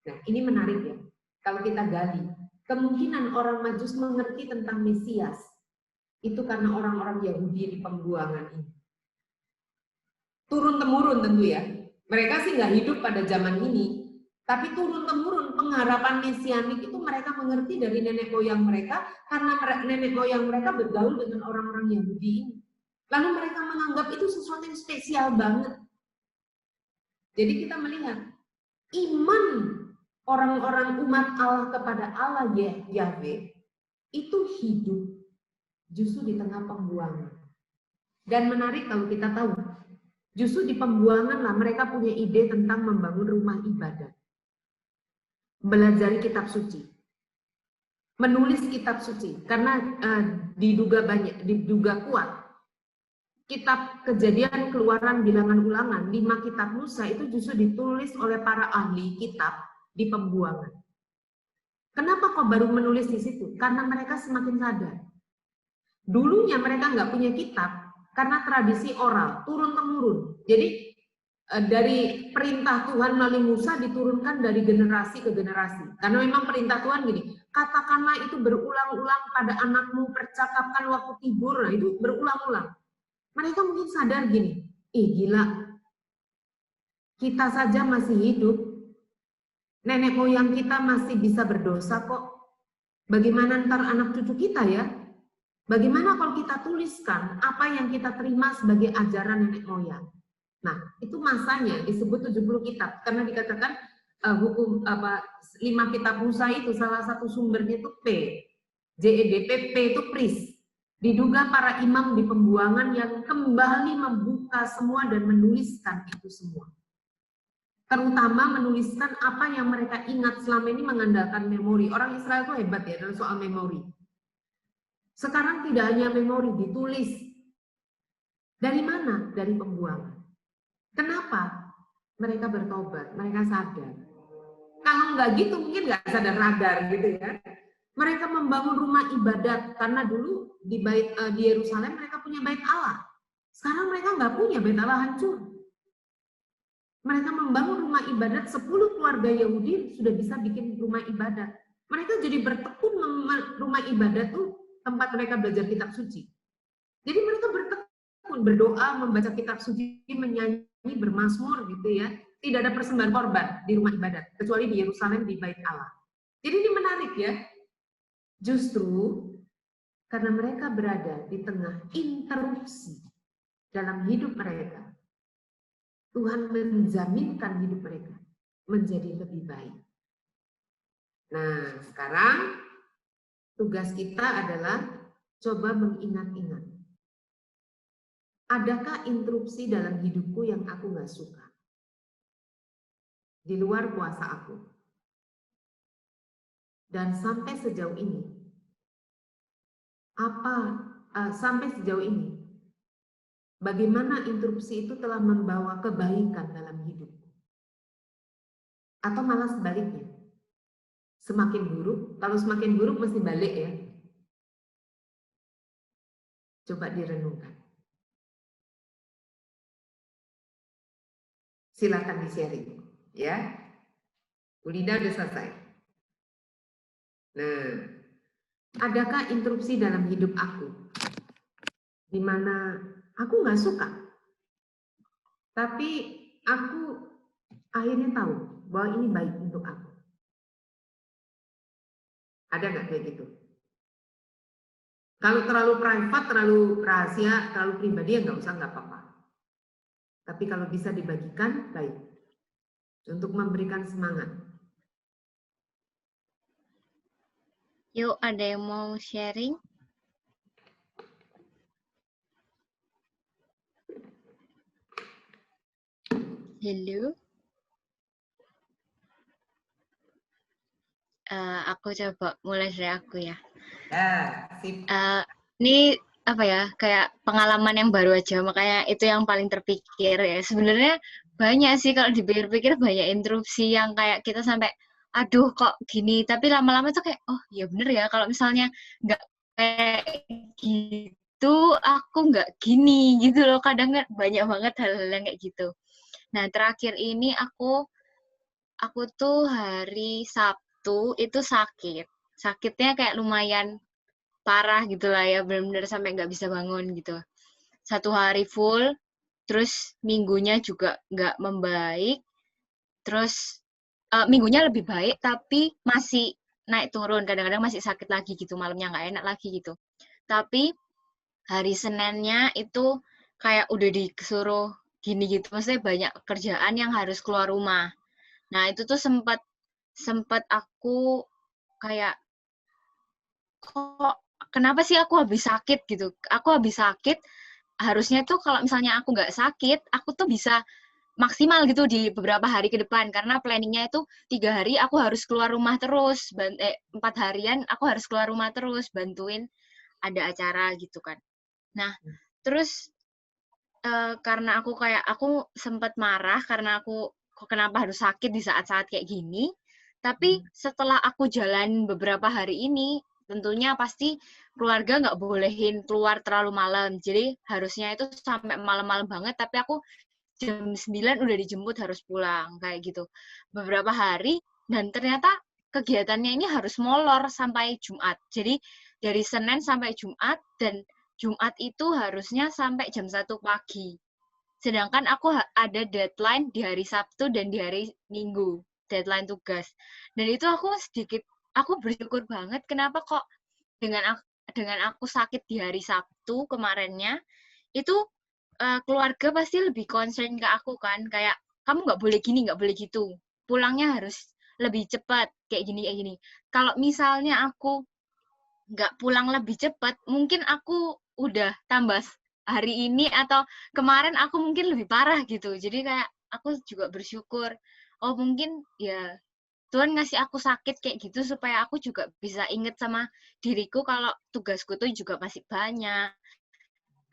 Nah, ini menarik ya. Kalau kita gali, kemungkinan orang Majus mengerti tentang Mesias itu karena orang-orang Yahudi di pembuangan ini. Turun-temurun tentu ya. Mereka sih nggak hidup pada zaman ini, tapi turun-temurun pengharapan mesianik itu mereka mengerti dari nenek moyang mereka karena nenek moyang mereka bergaul dengan orang-orang Yahudi ini. Lalu mereka menganggap itu sesuatu yang spesial banget. Jadi kita melihat iman orang-orang umat Allah kepada Allah Yahweh itu hidup justru di tengah pembuangan. Dan menarik kalau kita tahu, justru di pembuangan lah mereka punya ide tentang membangun rumah ibadat. Belajari kitab suci. Menulis kitab suci. Karena diduga kuat. Kitab Kejadian, Keluaran, Bilangan, Ulangan, 5 kitab Musa itu justru ditulis oleh para ahli kitab di pembuangan. Kenapa kok baru menulis di situ? Karena mereka semakin sadar. Dulunya mereka nggak punya kitab, karena tradisi oral, turun-temurun. Jadi dari perintah Tuhan melalui Musa diturunkan dari generasi ke generasi. Karena memang perintah Tuhan gini, katakanlah itu berulang-ulang pada anakmu, percakapkan waktu tidur, nah itu berulang-ulang. Mereka mungkin sadar gini, gila, kita saja masih hidup, nenek moyang kita masih bisa berdosa kok. Bagaimana ntar anak cucu kita ya? Bagaimana kalau kita tuliskan apa yang kita terima sebagai ajaran nenek moyang? Nah, itu masanya disebut 70 kitab karena dikatakan 5 kitab Musa itu salah satu sumbernya itu P. JEDP, P itu priest. Diduga para imam di pembuangan yang kembali membuka semua dan menuliskan itu semua. Terutama menuliskan apa yang mereka ingat selama ini mengandalkan memori. Orang Israel itu hebat ya dalam soal memori. Sekarang tidak hanya memori, ditulis. Dari mana? Dari pembuangan. Kenapa? Mereka bertobat, mereka sadar. Kalau nggak gitu mungkin nggak sadar-sadar gitu ya. Mereka membangun rumah ibadat karena dulu di Yerusalem mereka punya bait Allah. Sekarang mereka nggak punya, bait Allah hancur. Mereka membangun rumah ibadat, 10 keluarga Yahudi sudah bisa bikin rumah ibadat. Mereka jadi bertekun rumah ibadat tuh tempat mereka belajar kitab suci. Jadi mereka bertekun, berdoa, membaca kitab suci, menyanyi, bermazmur gitu ya. Tidak ada persembahan korban di rumah ibadat, kecuali di Yerusalem di bait Allah. Jadi ini menarik ya. Justru karena mereka berada di tengah interupsi dalam hidup mereka, Tuhan menjaminkan hidup mereka menjadi lebih baik. Nah, sekarang tugas kita adalah coba mengingat-ingat. Adakah interupsi dalam hidupku yang aku nggak suka? Di luar kuasa aku. Dan sampai sejauh ini, bagaimana interupsi itu telah membawa kebaikan dalam hidup? Atau malah sebaliknya, semakin buruk, kalau semakin buruk mesti balik ya. Coba direnungkan. Silakan di-sharing, ya. Bu Linda udah selesai. Nah, adakah interupsi dalam hidup aku? Di mana aku nggak suka, tapi aku akhirnya tahu bahwa ini baik untuk aku. Ada nggak kayak gitu? Kalau terlalu private, terlalu rahasia, terlalu pribadi ya nggak usah, nggak apa-apa. Tapi kalau bisa dibagikan, baik. Untuk memberikan semangat. Yuk, ada yang mau sharing? Halo. Aku coba mulai dari aku ya. Sip. Ini apa ya, kayak pengalaman yang baru aja, makanya itu yang paling terpikir ya. Sebenarnya banyak sih kalau dipikir-pikir, banyak interupsi yang kayak kita sampai aduh kok gini, tapi lama-lama tuh kayak oh ya bener ya, kalau misalnya nggak kayak itu aku nggak gini gitu loh. Kadang banyak banget hal-hal yang kayak gitu. Nah, terakhir ini aku tuh hari Sabtu itu sakit. Sakitnya kayak lumayan parah gitu lah ya, benar-benar sampai nggak bisa bangun gitu. 1 hari full, terus minggunya juga nggak membaik, terus minggunya lebih baik tapi masih naik turun, kadang-kadang masih sakit lagi gitu, malamnya nggak enak lagi gitu. Tapi hari Seninnya itu kayak udah disuruh gini gitu, maksudnya banyak kerjaan yang harus keluar rumah. Nah, itu tuh sempat aku kayak, kok kenapa sih aku habis sakit gitu? Aku habis sakit, harusnya tuh kalau misalnya aku nggak sakit, aku tuh bisa maksimal gitu di beberapa hari ke depan. Karena planningnya itu 3 hari aku harus keluar rumah terus, 4 harian aku harus keluar rumah terus, bantuin ada acara gitu kan. Nah, terus karena aku sempat marah karena aku kok kenapa harus sakit di saat-saat kayak gini. Tapi setelah aku jalan beberapa hari ini, tentunya pasti keluarga nggak bolehin keluar terlalu malam. Jadi harusnya itu sampai malam-malam banget, tapi aku jam 9 udah dijemput harus pulang, kayak gitu. Beberapa hari, dan ternyata kegiatannya ini harus molor sampai Jumat. Jadi dari Senin sampai Jumat, dan Jumat itu harusnya sampai jam 1 pagi. Sedangkan aku ada deadline di hari Sabtu dan di hari Minggu, deadline tugas. Dan itu aku bersyukur banget kenapa kok dengan aku sakit di hari Sabtu kemarinnya, itu keluarga pasti lebih concern ke aku kan, kayak kamu nggak boleh gini, nggak boleh gitu, pulangnya harus lebih cepat, kayak gini. Kalau misalnya aku nggak pulang lebih cepat, mungkin aku udah tambah hari ini atau kemarin aku mungkin lebih parah gitu. Jadi kayak aku juga bersyukur, oh mungkin ya Tuhan ngasih aku sakit kayak gitu supaya aku juga bisa inget sama diriku kalau tugasku tuh juga masih banyak,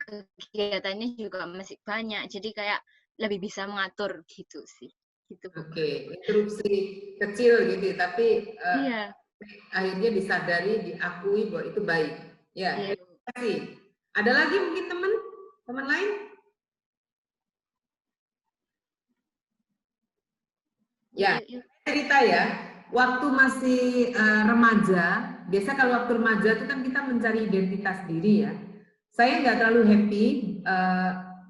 kegiatannya juga masih banyak. Jadi kayak lebih bisa mengatur gitu sih. Gitu, Bu. Oke, interupsi kecil gitu, tapi Iya. akhirnya disadari, diakui bahwa itu baik. Ya, Iya. terima kasih. Ada lagi mungkin teman lain? Ya, cerita ya. Waktu masih remaja, biasa kalau waktu remaja itu kan kita mencari identitas diri ya. Saya nggak terlalu happy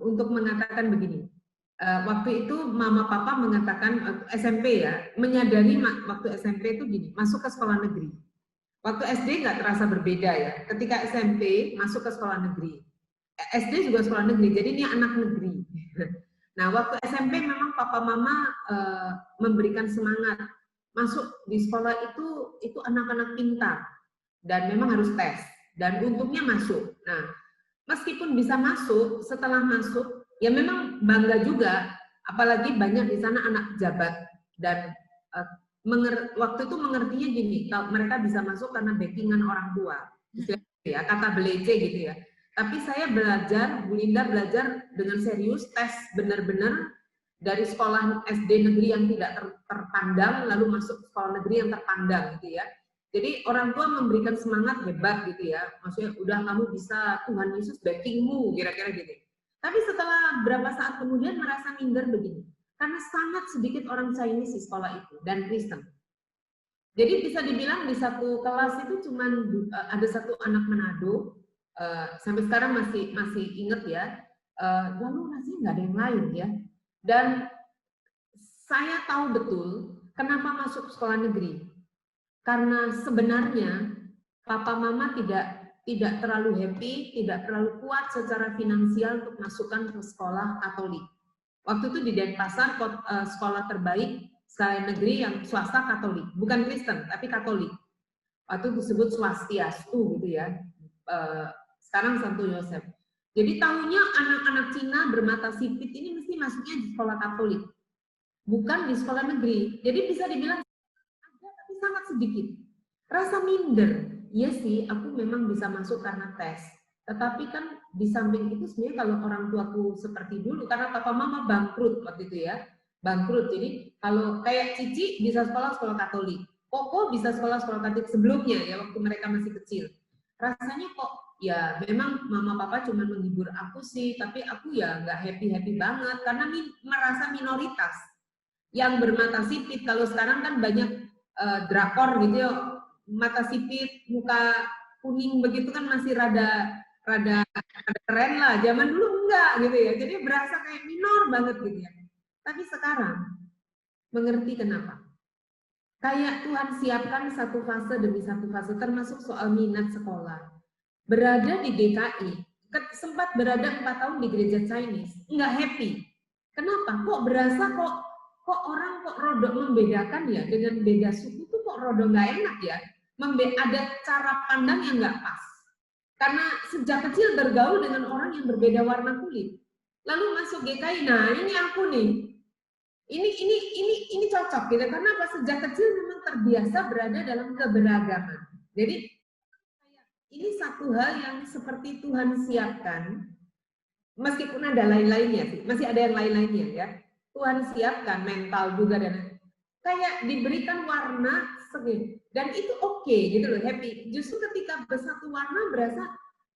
untuk mengatakan begini. Waktu itu mama papa mengatakan SMP ya, menyadari waktu SMP itu gini, masuk ke sekolah negeri. Waktu SD nggak terasa berbeda ya. Ketika SMP masuk ke sekolah negeri, SD juga sekolah negeri, jadi ini anak negeri. Nah, waktu SMP memang papa mama memberikan semangat masuk di sekolah itu anak-anak pintar dan memang harus tes dan untungnya masuk. Nah, meskipun bisa masuk, setelah masuk ya memang bangga juga, apalagi banyak di sana anak pejabat dan waktu itu mengertinya gini, kalau mereka bisa masuk karena backingan orang tua, ya kata belece gitu ya. Tapi saya belajar, Bu Linda belajar dengan serius, tes benar-benar dari sekolah SD negeri yang tidak terpandang, lalu masuk sekolah negeri yang terpandang gitu ya. Jadi orang tua memberikan semangat hebat gitu ya, maksudnya udah kamu bisa, Tuhan Yesus backingmu, kira-kira gitu. Tapi setelah berapa saat kemudian merasa minder begini, karena sangat sedikit orang Chinese di sekolah itu dan Kristen. Jadi bisa dibilang di satu kelas itu cuma ada satu anak Manado, sampai sekarang masih inget ya, lalu rasanya nggak ada yang lain ya. Dan saya tahu betul kenapa masuk sekolah negeri. Karena sebenarnya papa mama tidak terlalu happy, tidak terlalu kuat secara finansial untuk masukkan ke sekolah Katolik. Waktu itu di Denpasar, sekolah terbaik selain negeri yang swasta Katolik, bukan Kristen tapi Katolik. Waktu itu disebut Swastiastu gitu ya. Sekarang Santo Yosef. Jadi tahunya anak-anak Cina bermata sipit ini mesti masuknya di sekolah Katolik, bukan di sekolah negeri. Jadi bisa dibilang ada tapi sangat sedikit. Rasa minder, iya sih aku memang bisa masuk karena tes. Tetapi kan di samping itu sebenarnya kalau orang tuaku seperti dulu, karena papa mama bangkrut waktu itu ya, bangkrut. Jadi kalau kayak Cici bisa sekolah Katolik, Koko bisa sekolah Katolik sebelumnya ya waktu mereka masih kecil. Rasanya kok ya memang mama papa cuma menghibur aku sih, tapi aku ya nggak happy-happy banget karena merasa minoritas yang bermata sipit. Kalau sekarang kan banyak drakor gitu ya, mata sipit, muka kuning begitu kan masih rada keren lah. Zaman dulu enggak gitu ya. Jadi berasa kayak minor banget gitu ya. Tapi sekarang mengerti kenapa. Kayak Tuhan siapkan satu fase demi satu fase, termasuk soal minat sekolah. Berada di DKI, sempat berada 4 tahun di gereja Chinese, nggak happy. Kenapa? Kok berasa kok orang kok rodok membedakan ya, dengan beda suku tuh kok rodok nggak enak ya. Ada cara pandang yang nggak pas. Karena sejak kecil bergaul dengan orang yang berbeda warna kulit. Lalu masuk GKI, nah ini aku nih. Ini cocok gitu. Karena apa? Sejak kecil memang terbiasa berada dalam keberagaman. Jadi ini satu hal yang seperti Tuhan siapkan, meskipun ada lain-lainnya sih, masih ada yang lain-lainnya ya. Tuhan siapkan mental juga dan kayak diberikan warna segi dan itu oke gitu loh, happy. Justru ketika bersatu warna berasa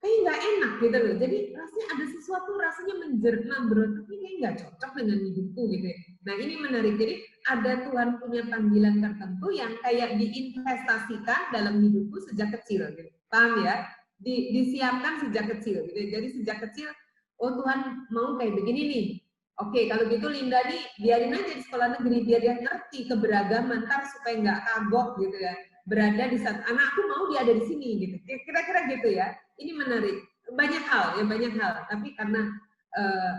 kayak nggak enak gitu loh. Jadi rasanya ada sesuatu rasanya memberontak, ini kayak nggak cocok dengan hidupku gitu ya. Nah ini menarik. Jadi ada Tuhan punya panggilan tertentu yang kayak diinvestasikan dalam hidupku sejak kecil gitu. Paham ya? Disiapkan sejak kecil gitu. Jadi sejak kecil, oh Tuhan mau kayak begini nih. Oke, kalau gitu Linda nih biarin aja di sekolah negeri biar dia ngerti keberagaman, ntar supaya nggak kagok gitu ya. Berada di saat anakku mau dia ada di sini gitu. Kira-kira gitu ya. Ini menarik. Banyak hal ya, banyak hal. Tapi karena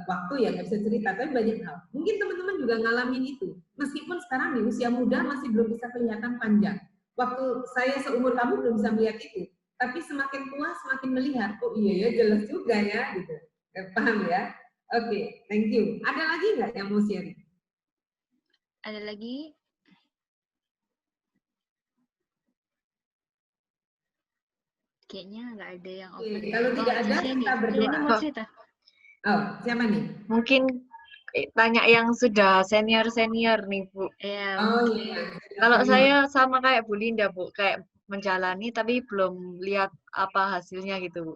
waktu ya nggak bisa cerita, tapi banyak hal. Mungkin teman-teman juga ngalamin itu. Meskipun sekarang di usia muda masih belum bisa kelihatan panjang. Waktu saya seumur kamu belum bisa melihat itu. Tapi semakin tua semakin melihat. Oh iya ya, jelas juga ya gitu. Paham ya? Oke, thank you. Ada lagi nggak yang mau sharing? Ada lagi? Kayaknya nggak ada yang open. Kalau tidak ada, kita berdoa. Ini mau cerita. Oh, siapa nih? Mungkin tanya yang sudah senior-senior nih, Bu. Oh iya. Kalau saya sama kayak Bu Linda, Bu, kayak menjalani tapi belum lihat apa hasilnya gitu, Bu.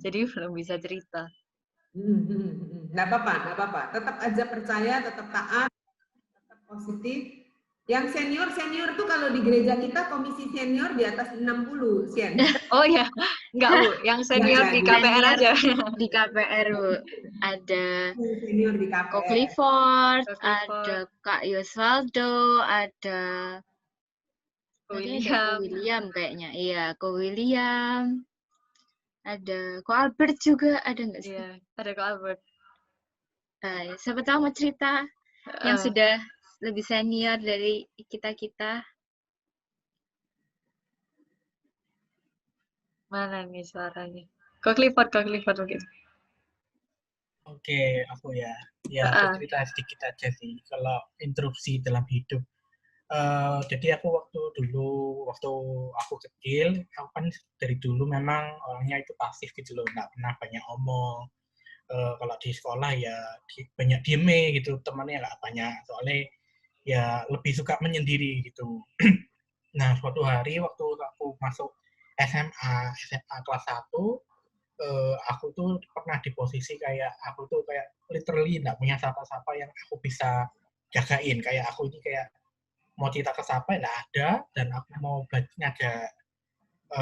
Jadi belum bisa cerita. Nggak apa-apa. Tetap aja percaya, tetap taat, tetap positif. Yang senior tuh kalau di gereja kita komisi senior di atas 60, Sian. Oh ya, enggak Bu, yang senior di KPR aja. Di KPR, Bu. Ada senior di KPR. Ko Clifford, ada Kak Yosvaldo, ada William kayaknya. Iya, Ko William. Ada Ko Albert juga, ada nggak sih? Iya, ada Ko Albert. Siapa tahu mau cerita yang sudah lebih senior dari kita-kita. Mana nih suaranya? Ko Clifford mungkin. Oke, aku ya. Ya, aku cerita sedikit aja sih. Kalau interupsi dalam hidup. Jadi aku waktu aku kecil, aku kan dari dulu memang orangnya itu pasif gitu loh, nggak pernah banyak omong. Kalau di sekolah ya banyak dieme gitu, temannya nggak banyak, soalnya ya lebih suka menyendiri gitu. Nah, suatu hari waktu aku masuk SMA kelas 1, aku tuh pernah di posisi kayak aku tuh kayak literally nggak punya siapa-siapa yang aku bisa jagain. Kayak aku ini kayak mau cerita ke siapa nggak ada, dan aku mau ngajak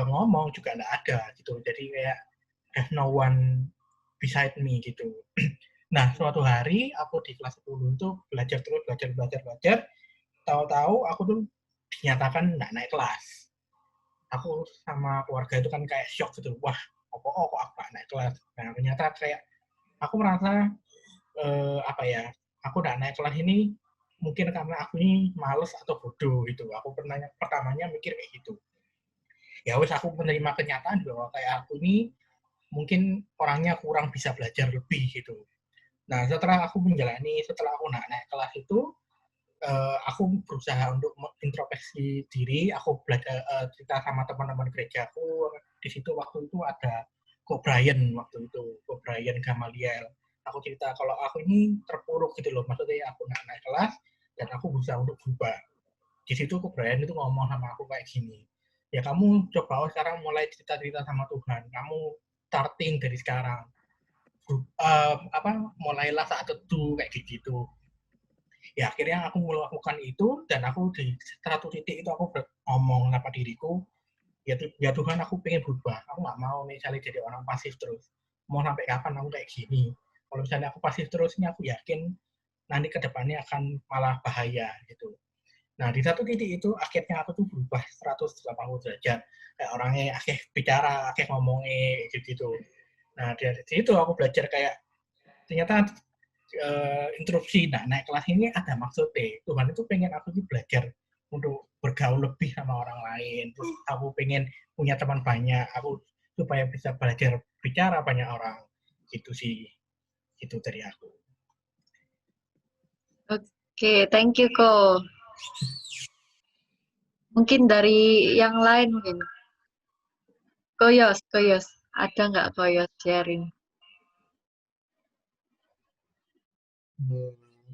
ngomong juga nggak ada gitu. Jadi kayak have no one beside me gitu. Nah, suatu hari aku di kelas 10 itu belajar. Tahu-tahu aku tuh dinyatakan nggak naik kelas. Aku sama keluarga itu kan kayak shock gitu. Wah, kok aku nggak naik kelas. Nah, ternyata kayak aku merasa aku nggak naik kelas ini mungkin karena aku ini males atau bodoh gitu. Aku pertamanya mikir kayak gitu. Ya wes, aku menerima kenyataan bahwa kayak aku ini mungkin orangnya kurang bisa belajar lebih gitu. Nah, setelah aku naik kelas itu, aku berusaha untuk introspeksi diri. Aku belajar cerita sama teman-teman gerejaku. Di situ waktu itu ada Ko Brian Gamaliel. Aku cerita kalau aku ini terpuruk gitu loh, maksudnya aku nggak naik kelas dan aku berusaha untuk berubah. Di situ Ko Brian itu ngomong sama aku kayak gini, ya kamu coba sekarang mulai cerita-cerita sama Tuhan, kamu starting dari sekarang, mulailah saat teduh kayak gitu. Ya akhirnya aku melakukan itu, dan aku di satu titik itu aku ngomong sama diriku, ya Tuhan, aku pengen berubah, aku nggak mau misalnya jadi orang pasif terus, mau sampai kapan aku kayak gini. Kalau misalnya aku pasif terus, ini aku yakin nanti kedepannya akan malah bahaya gitu. Nah di satu titik itu akhirnya aku tuh berubah 180 derajat, kayak orangnya akhirnya bicara, akhirnya ngomongnya gitu. Nah dari situ aku belajar kayak ternyata interupsi. Nah, naik kelas ini ada maksudnya. Tuhan itu pengen aku tuh belajar untuk bergaul lebih sama orang lain. Terus aku pengen punya teman banyak. Aku supaya bisa belajar bicara banyak orang. Gitu sih. Itu dari aku. Oke, thank you, Ko. Mungkin dari yang lain mungkin. Koyos. Ada nggak Koyos sharing?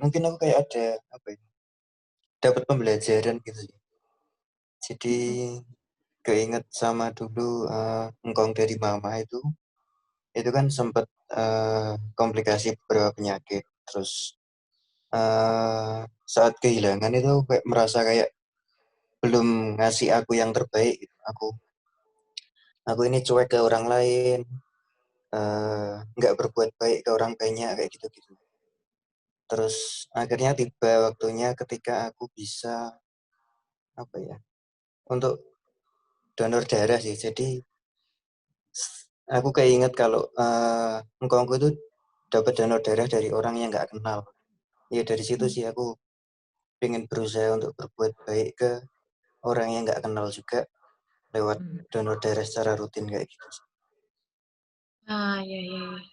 Mungkin aku kayak ada dapat pembelajaran gitu sih. Jadi keinget sama dulu engkong dari mama itu kan sempat komplikasi beberapa penyakit. Terus saat kehilangan itu kayak merasa kayak belum ngasih aku yang terbaik gitu. Aku ini cuek ke orang lain, nggak berbuat baik ke orang banyak kayak gitu-gitu. Terus akhirnya tiba waktunya ketika aku bisa untuk donor darah sih. Jadi aku kayak inget kalau engkongku itu dapat donor darah dari orang yang nggak kenal. Ya dari situ sih aku pengen berusaha untuk berbuat baik ke orang yang nggak kenal juga lewat donor darah secara rutin kayak gitu. Iya.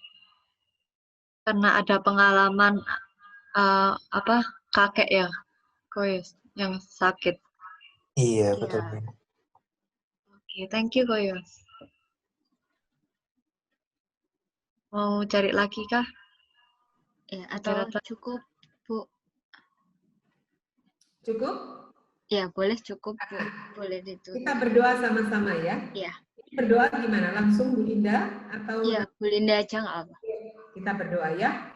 Karena ada pengalaman kakek ya, Koyos, yang sakit. Iya, betul. Oke, thank you, Koyos. Mau cari lagi kah? Ya, atau cukup, Bu? Cukup? Ya, boleh cukup, Bu. Boleh ditutup. Kita berdoa sama-sama ya. Iya. Berdoa gimana? Langsung Bu Linda atau? Iya, Bu Linda aja nggak apa. Kita berdoa ya.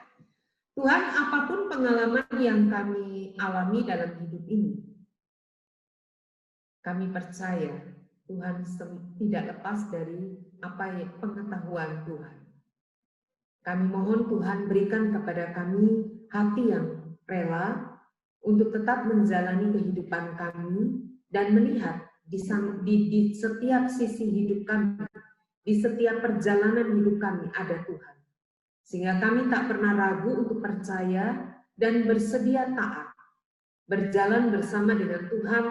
Tuhan, apapun pengalaman yang kami alami dalam hidup ini, kami percaya Tuhan tidak lepas dari pengetahuan Tuhan. Kami mohon Tuhan berikan kepada kami hati yang rela untuk tetap menjalani kehidupan kami dan melihat di setiap sisi hidup kami, di setiap perjalanan hidup kami ada Tuhan. Sehingga kami tak pernah ragu untuk percaya dan bersedia taat, berjalan bersama dengan Tuhan,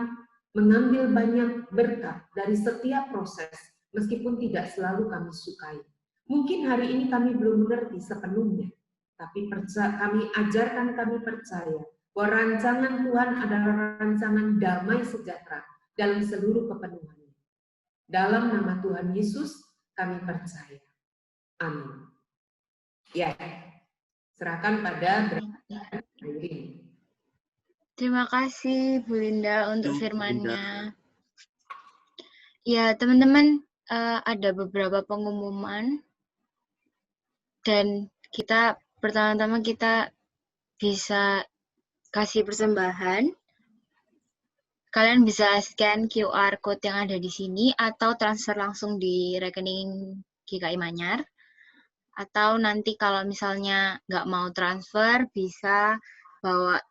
mengambil banyak berkat dari setiap proses, meskipun tidak selalu kami sukai. Mungkin hari ini kami belum mengerti sepenuhnya, tapi kami ajarkan, kami percaya bahwa rancangan Tuhan adalah rancangan damai sejahtera dalam seluruh kepenuhannya. Dalam nama Tuhan Yesus kami percaya. Amin. Ya, serahkan pada Irene. Terima kasih Bu Linda untuk firman-Nya. Ya, teman-teman, ada beberapa pengumuman dan pertama-tama kita bisa kasih persembahan. Kalian bisa scan QR code yang ada di sini atau transfer langsung di rekening GKI Manyar. Atau nanti kalau misalnya nggak mau transfer, bisa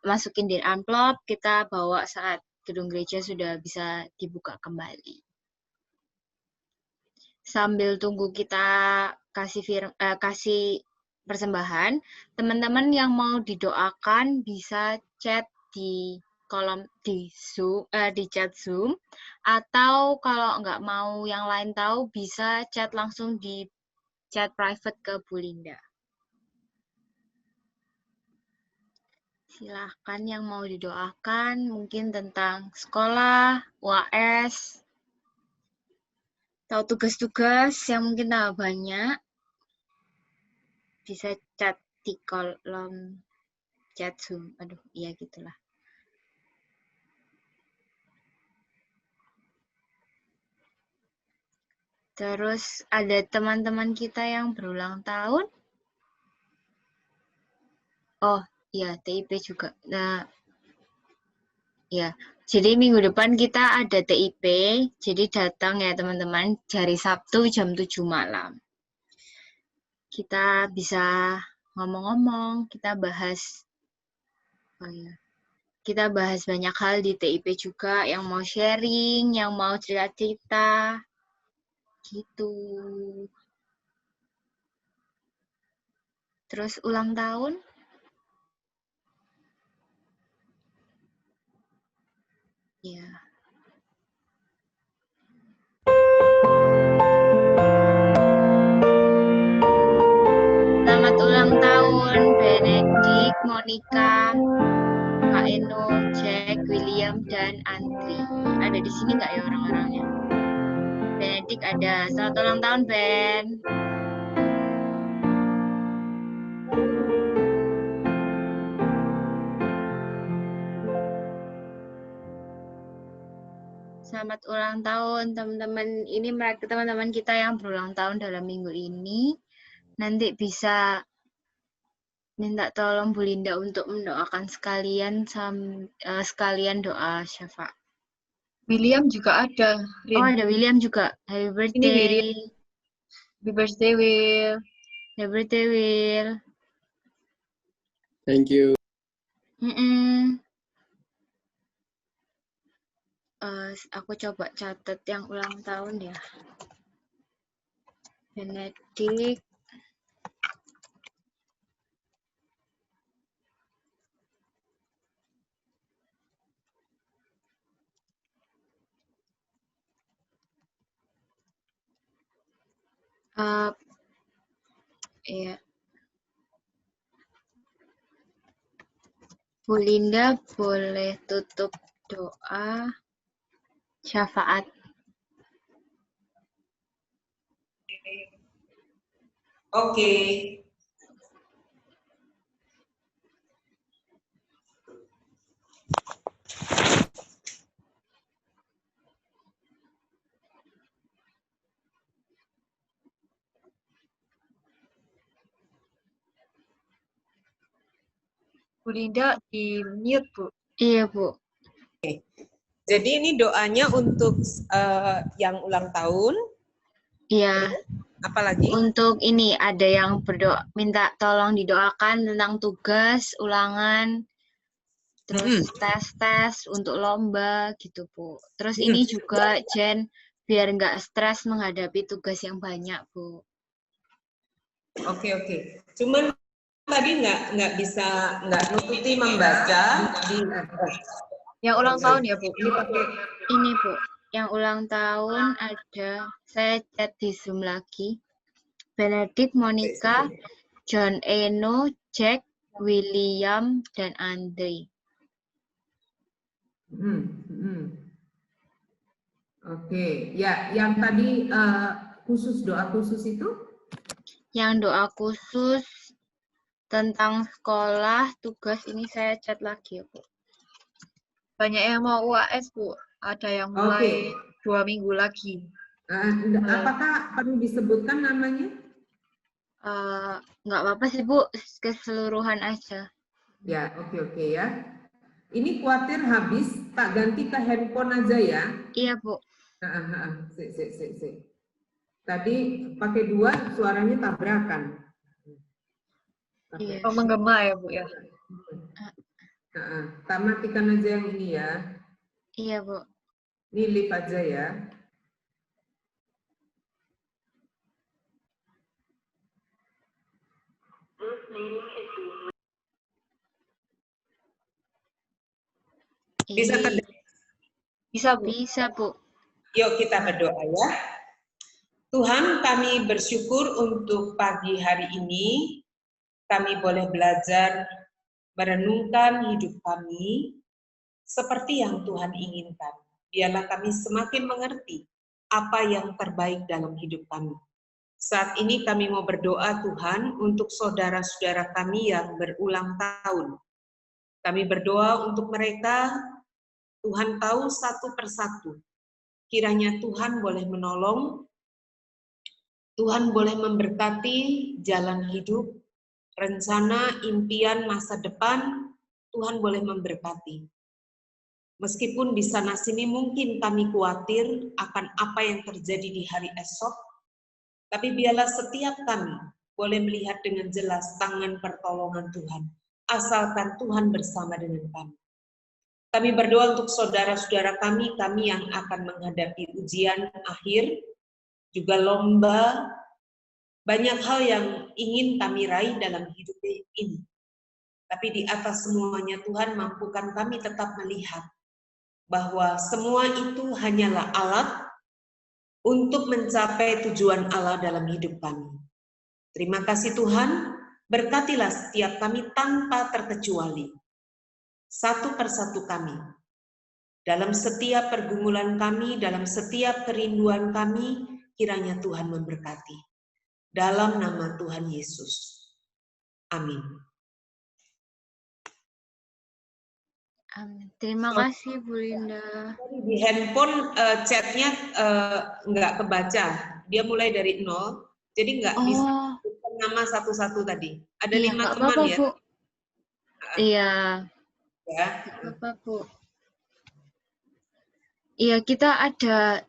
masukin di amplop, kita bawa saat gedung gereja sudah bisa dibuka kembali. Sambil tunggu kita kasih persembahan, teman-teman yang mau didoakan bisa chat di kolom di chat Zoom, atau kalau nggak mau yang lain tahu bisa chat langsung di chat private ke Bu Linda. Silahkan yang mau didoakan, mungkin tentang sekolah, UAS, atau tugas-tugas yang mungkin tambah banyak, bisa chat di kolom chat Zoom. Aduh, iya gitulah. Terus ada teman-teman kita yang berulang tahun. Oh, iya, TIP juga. Nah, ya. Jadi minggu depan kita ada TIP. Jadi datang ya teman-teman hari Sabtu jam 7 malam. Kita bisa ngomong-ngomong, kita bahas kita bahas banyak hal di TIP juga, yang mau sharing, yang mau cerita-cerita, gitu. Terus ulang tahun? Ya. Selamat ulang tahun, Benedict, Monica, Kak Eno, Jack, William, dan Andri. Ada di sini nggak ya orang-orangnya? Benedict ada. Selamat ulang tahun, Ben. Selamat ulang tahun, teman-teman. Ini mereka teman-teman kita yang berulang tahun dalam minggu ini. Nanti bisa minta tolong Bu Linda untuk mendoakan sekalian sekalian doa syafaat. William juga ada. Oh, ada William juga. Happy birthday. Ini William. Happy birthday, Will. Happy birthday, Will. Thank you. Aku coba catat yang ulang tahun ya. Benedict. Ya. Bu Linda boleh tutup doa syafaat. Oke. Bu Linda di mute, Bu. Iya, Bu. Oke. Jadi ini doanya untuk yang ulang tahun. Iya. Apalagi? Untuk ini ada yang berdoa, minta tolong didoakan tentang tugas, ulangan, terus tes-tes untuk lomba gitu, Bu. Terus ini juga Jen biar nggak stres menghadapi tugas yang banyak, Bu. Oke. Cuman tadi nggak bisa nututi membaca di yang ulang tahun ya, Bu. Ini, Bu. Yang ulang tahun ada, saya chat di Zoom lagi. Benedict, Monica, John Eno, Jack, William, dan Andre. Oke. Ya, yang tadi khusus doa khusus itu? Yang doa khusus tentang sekolah, tugas ini saya chat lagi ya, Bu. Banyak yang mau UAS, Bu. Ada yang mulai 2 minggu lagi. Apakah perlu disebutkan namanya? Nggak apa-apa sih, Bu. Keseluruhan aja. Ya, oke ya. Ini khawatir habis, tak ganti ke handphone aja ya? Iya, Bu. Sik. Tadi pakai 2, suaranya tabrakan. Iya. Oh, menggema ya, Bu ya? Tak matikan aja yang ini ya. Iya, Bu. Ini live aja ya. Bisa terdengar? Bisa, Bu. Bisa, Bu. Yuk kita berdoa ya. Tuhan, kami bersyukur untuk pagi hari ini. Kami boleh belajar merenungkan hidup kami seperti yang Tuhan inginkan. Biarlah kami semakin mengerti apa yang terbaik dalam hidup kami. Saat ini kami mau berdoa Tuhan untuk saudara-saudara kami yang berulang tahun. Kami berdoa untuk mereka, Tuhan tahu satu persatu. Kiranya Tuhan boleh menolong Tuhan boleh memberkati jalan hidup, rencana, impian masa depan, Tuhan boleh memberkati. Meskipun di sana sini mungkin kami khawatir akan apa yang terjadi di hari esok, tapi biarlah setiap kami boleh melihat dengan jelas tangan pertolongan Tuhan, asalkan Tuhan bersama dengan kami. Kami berdoa untuk saudara-saudara kami yang akan menghadapi ujian akhir, juga lomba, banyak hal yang ingin kami raih dalam hidup ini. Tapi di atas semuanya Tuhan mampukan kami tetap melihat bahwa semua itu hanyalah alat untuk mencapai tujuan Allah dalam hidup kami. Terima kasih Tuhan, berkatilah setiap kami tanpa terkecuali. Satu persatu kami. Dalam setiap pergumulan kami, dalam setiap kerinduan kami, kiranya Tuhan memberkati. Dalam nama Tuhan Yesus. Amin. Amin. Terima kasih Bu Linda. Di handphone chatnya nggak kebaca. Dia mulai dari 0, jadi nggak bisa nama satu-satu tadi. Ada 5 teman ya. Bu. Iya. Ya. Apa Bu? Iya, kita ada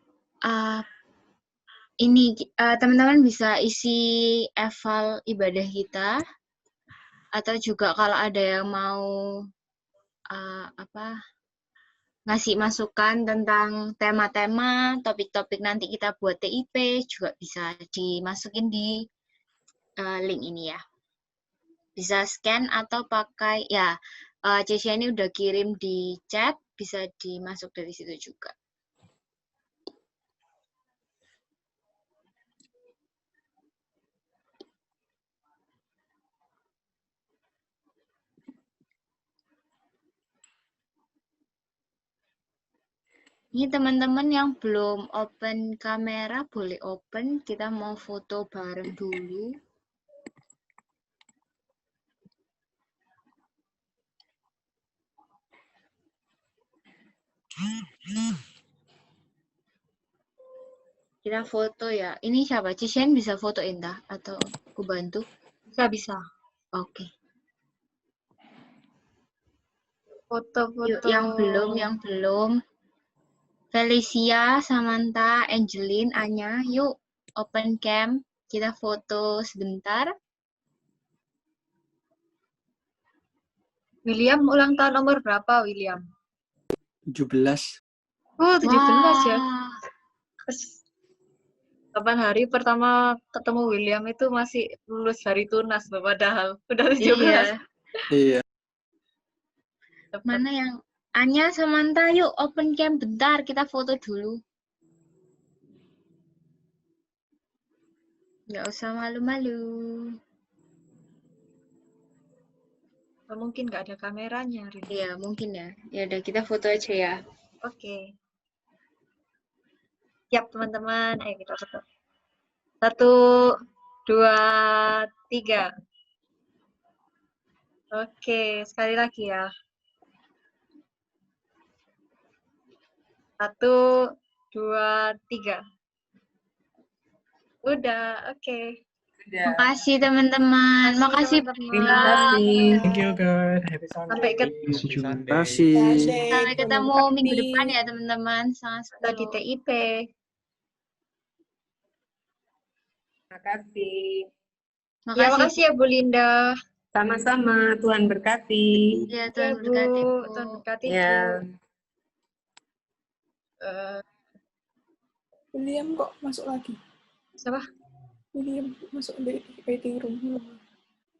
ini teman-teman bisa isi eval ibadah kita, atau juga kalau ada yang mau ngasih masukan tentang tema-tema, topik-topik nanti kita buat TIP, juga bisa dimasukin di link ini ya. Bisa scan atau pakai, ya Cecia ini udah kirim di chat, bisa dimasuk dari situ juga. Ini teman-teman yang belum open kamera, boleh open. Kita mau foto bareng dulu. Kita foto ya. Ini siapa? Cishen bisa fotoin dah? Atau aku bantu? Bisa. Oke. Foto-foto. Yang belum. Felicia, Samantha, Angelin, Anya, yuk open cam, kita foto sebentar. William ulang tahun nomor berapa, William? 17. Oh, 17 ya. Kapan hari pertama ketemu William itu masih lulus hari tunas, padahal udah 17. Iya. Mana yang Anya, Samantha, yuk open cam bentar, kita foto dulu. Nggak usah malu-malu. Mungkin nggak ada kameranya. Iya, mungkin ya. Ya udah, kita foto aja ya. Oke. Siap teman-teman, ayo kita foto. 1, 2, 3. Oke, sekali lagi ya. 1, 2, 3. Udah, oke. Makasih teman-teman. Makasih. Terima kasih. Thank you guys. Happy Sampai Sunday. Terima kasih. Sampai ketemu minggu depan ya teman-teman. Sampai di TIP. Terima kasih. Ya, makasih ya Bu Linda. Sama-sama. Tuhan berkati. Ya, Tuhan berkati. Tuhan berkati. Ya. William kok masuk lagi? Siapa? William masuk di waiting room.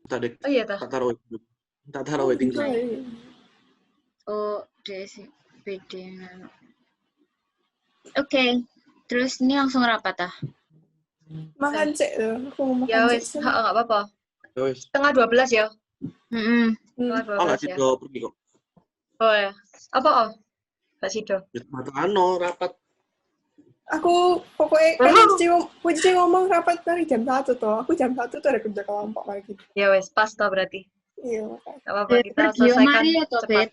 Oh iya, tak taruh waiting room. Oh, BD. Oke. Terus ini langsung rapat ah? Makan cek loh. Aku mau makan ya wes, nggak apa-apa. Ya wes. Setengah 12 ya. Setengah 12 nggak ya. Sido pergi kok. Oh ya. Apa Nggak Sido? Ya, rapat. Aku pokoknya kunci ngomong rapat dari jam 1 toh. Aku jam 1 tuh ada kerja kelompok lagi. Ya wes, pas toh berarti. Iya, makanya. Nggak apa-apa, kita selesaikan cepat.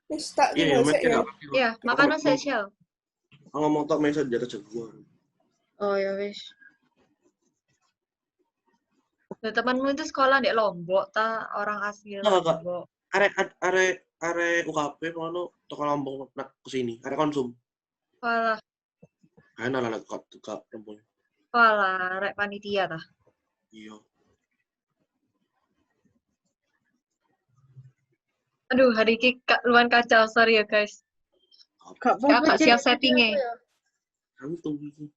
Wis tak selesai ya. Iya, makanan spesial. Ngomong tok meso jatuh jagoan. Oh ya wes. Nah, temanmu itu sekolah di Lombok, orang asli Enggak. Lombok. Arek UKP ngono toko Lombok nak kesini. Arek konsum. Walah, Ana lah kak perempuan. walah, rek panitia tah. Iya. Aduh, hari ini luan kacau, sorry ya guys. Gak Saya gak siap settingnya. Santung iki.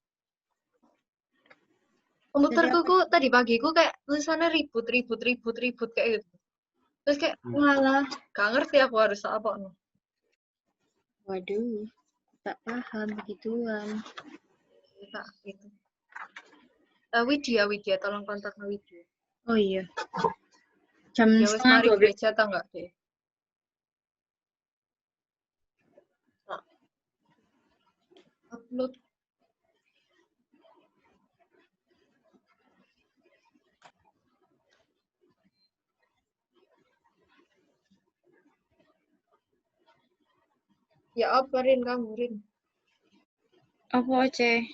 Komputerku tadi pagi kayak tulisannya ribut kayak gitu. Terus kayak walah, gak ngerti aku harus apa nih. Waduh, tak paham begituan. Tak gitu. Widya, tolong kontak Widya. Oh iya. Jam Ya wis mari gereja atau enggak deh? Upload. Ya apa Rin, kamu Rin? Apa aja?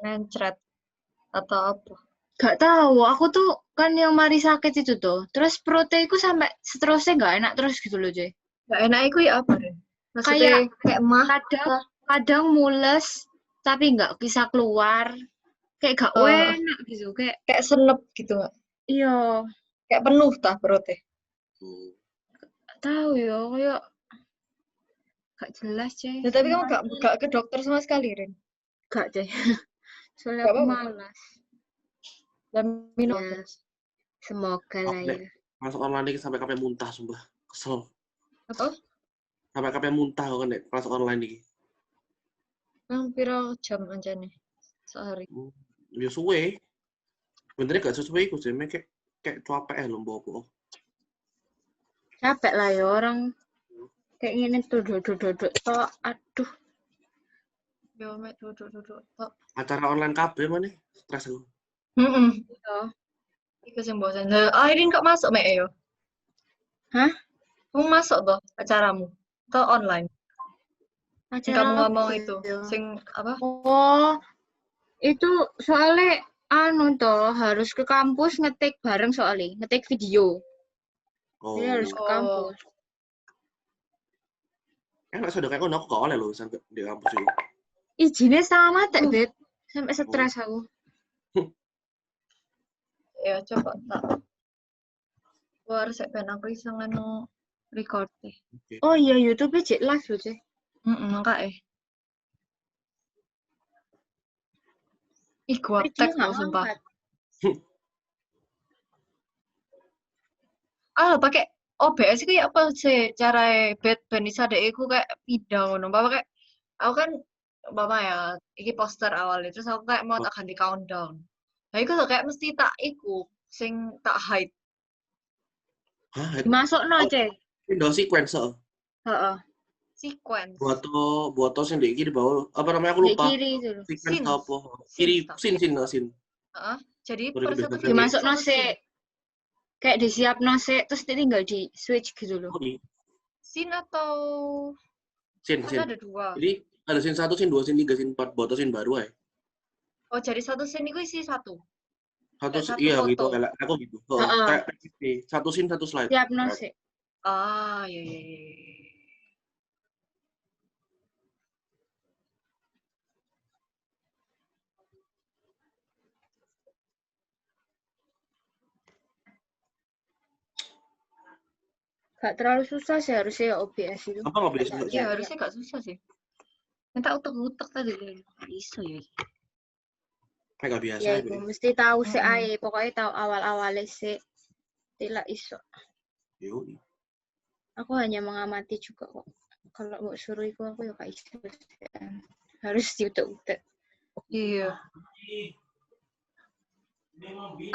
Ngencret atau apa? Gak tahu, aku tuh kan yang mari sakit itu tuh. Terus perutku sampai seterusnya gak enak terus gitu loh, Joy. Gak enak itu ya apa Rin? Maksudnya kayak mah kadang mules tapi nggak bisa keluar. Kayak gak enak gitu, kayak senep gitu nggak? Iya. Kayak penuh tah perutnya. Gak tahu ya, kayak gak jelas, Cey. Ya, tapi kamu gak ke dokter sama sekali, Rin? Gak, Cey. Soalnya aku malas. Dan minum ya. Semoga lah ya. Masuk online ini sampai kapan muntah, sumpah. Kesel. Apa? Sampai kapan muntah kan nek masuk online ini. Hampir jam aja nih sehari. Ya suwe. Benernya gak sesuai iku sih, kayak capek lho mbok. Capek lah ya orang kayak gini tuh duduk tok, aduh. Ya mek duduk tok. Acara online kabeh mana? Stres aku. Iya. Iku sing bosan. Airin kok masuk mek yo? Hah? Kamu masuk toh acaramu? Atau online? Acara kamu ngomong apa itu, ya? sing apa? Oh, itu soalnya toh harus ke kampus ngetik bareng soalnya, ngetik video. Oh. Jadi harus ke kampus. Enak sudah kayak aku gak oleh loh sampai di kampus itu. Izinnya sama tak, Beb. Sampai stres aku. Ya coba tak. Luar sek ben aku iso ngono record deh. Oh iya, YouTube-nya cek live loh, Cek. Makanya. Ih, gaptek loh, sumpah. Pakai OBS itu ya apa sih cara ben bisa deh aku kayak pindah ngono. Bapak kayak aku kan Bapak ya, iki poster awalnya terus aku kayak mau tak ganti countdown. Nah, iku tuh kayak mesti tak iku sing tak hide. Masuk no, Cek. Windows sequence. Heeh. Sequence. Buat sing di kiri bawah. Apa namanya aku lupa. Di kiri itu. Sequence apa? Kiri sin. Heeh. Jadi persatu dimasuk no se kayak disiap no se terus tinggal di switch gitu loh. Sin atau sin. Ada dua. Jadi ada sin 1, sin 2, sin 3, sin 4, buat sin baru ya. Oh, jadi satu sin itu isi satu. Satu iya foto. Gitu, aku gitu. Kayak PPT, satu sin satu slide. Siap no se. Iya. Gak terlalu susah sih harusnya ya OBS itu. Apa OBS? Iya, harusnya gak susah sih. Minta utek-utek tadi iso ya. Kayak gak biasa ya. Ya, mesti tahu sih ae, pokoknya tahu awal-awalnya sih. Tidak iso. Yoi. Aku hanya mengamati juga kok. Kalau mau suruh aku ya gak iso. Harus diutek-utek. Iya.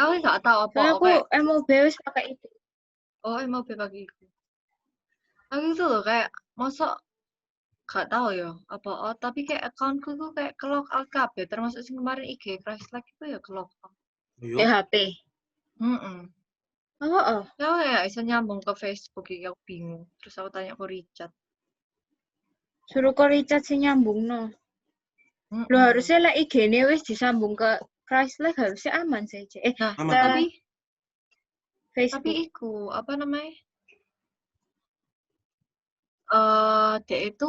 Aku nggak tahu apa. Aku MOB wis pakai itu. Oh, MOB pakai itu. Aku itu loh kayak masa gak tahu ya apa. Tapi kayak accountku tuh kayak ke-lock out kabeh, termasuk sing kemarin IG crash like itu ya ke-lock out. HP. Oh. Ya bisa nyambung ke Facebook ya, aku bingung. Terus aku tanya ke Richard. Suruh ke Richard sih nyambung no. Lo harusnya lah IG-nya wis disambung ke Crash Like harusnya aman sih. Tapi Tapi iku apa namanya? Dia itu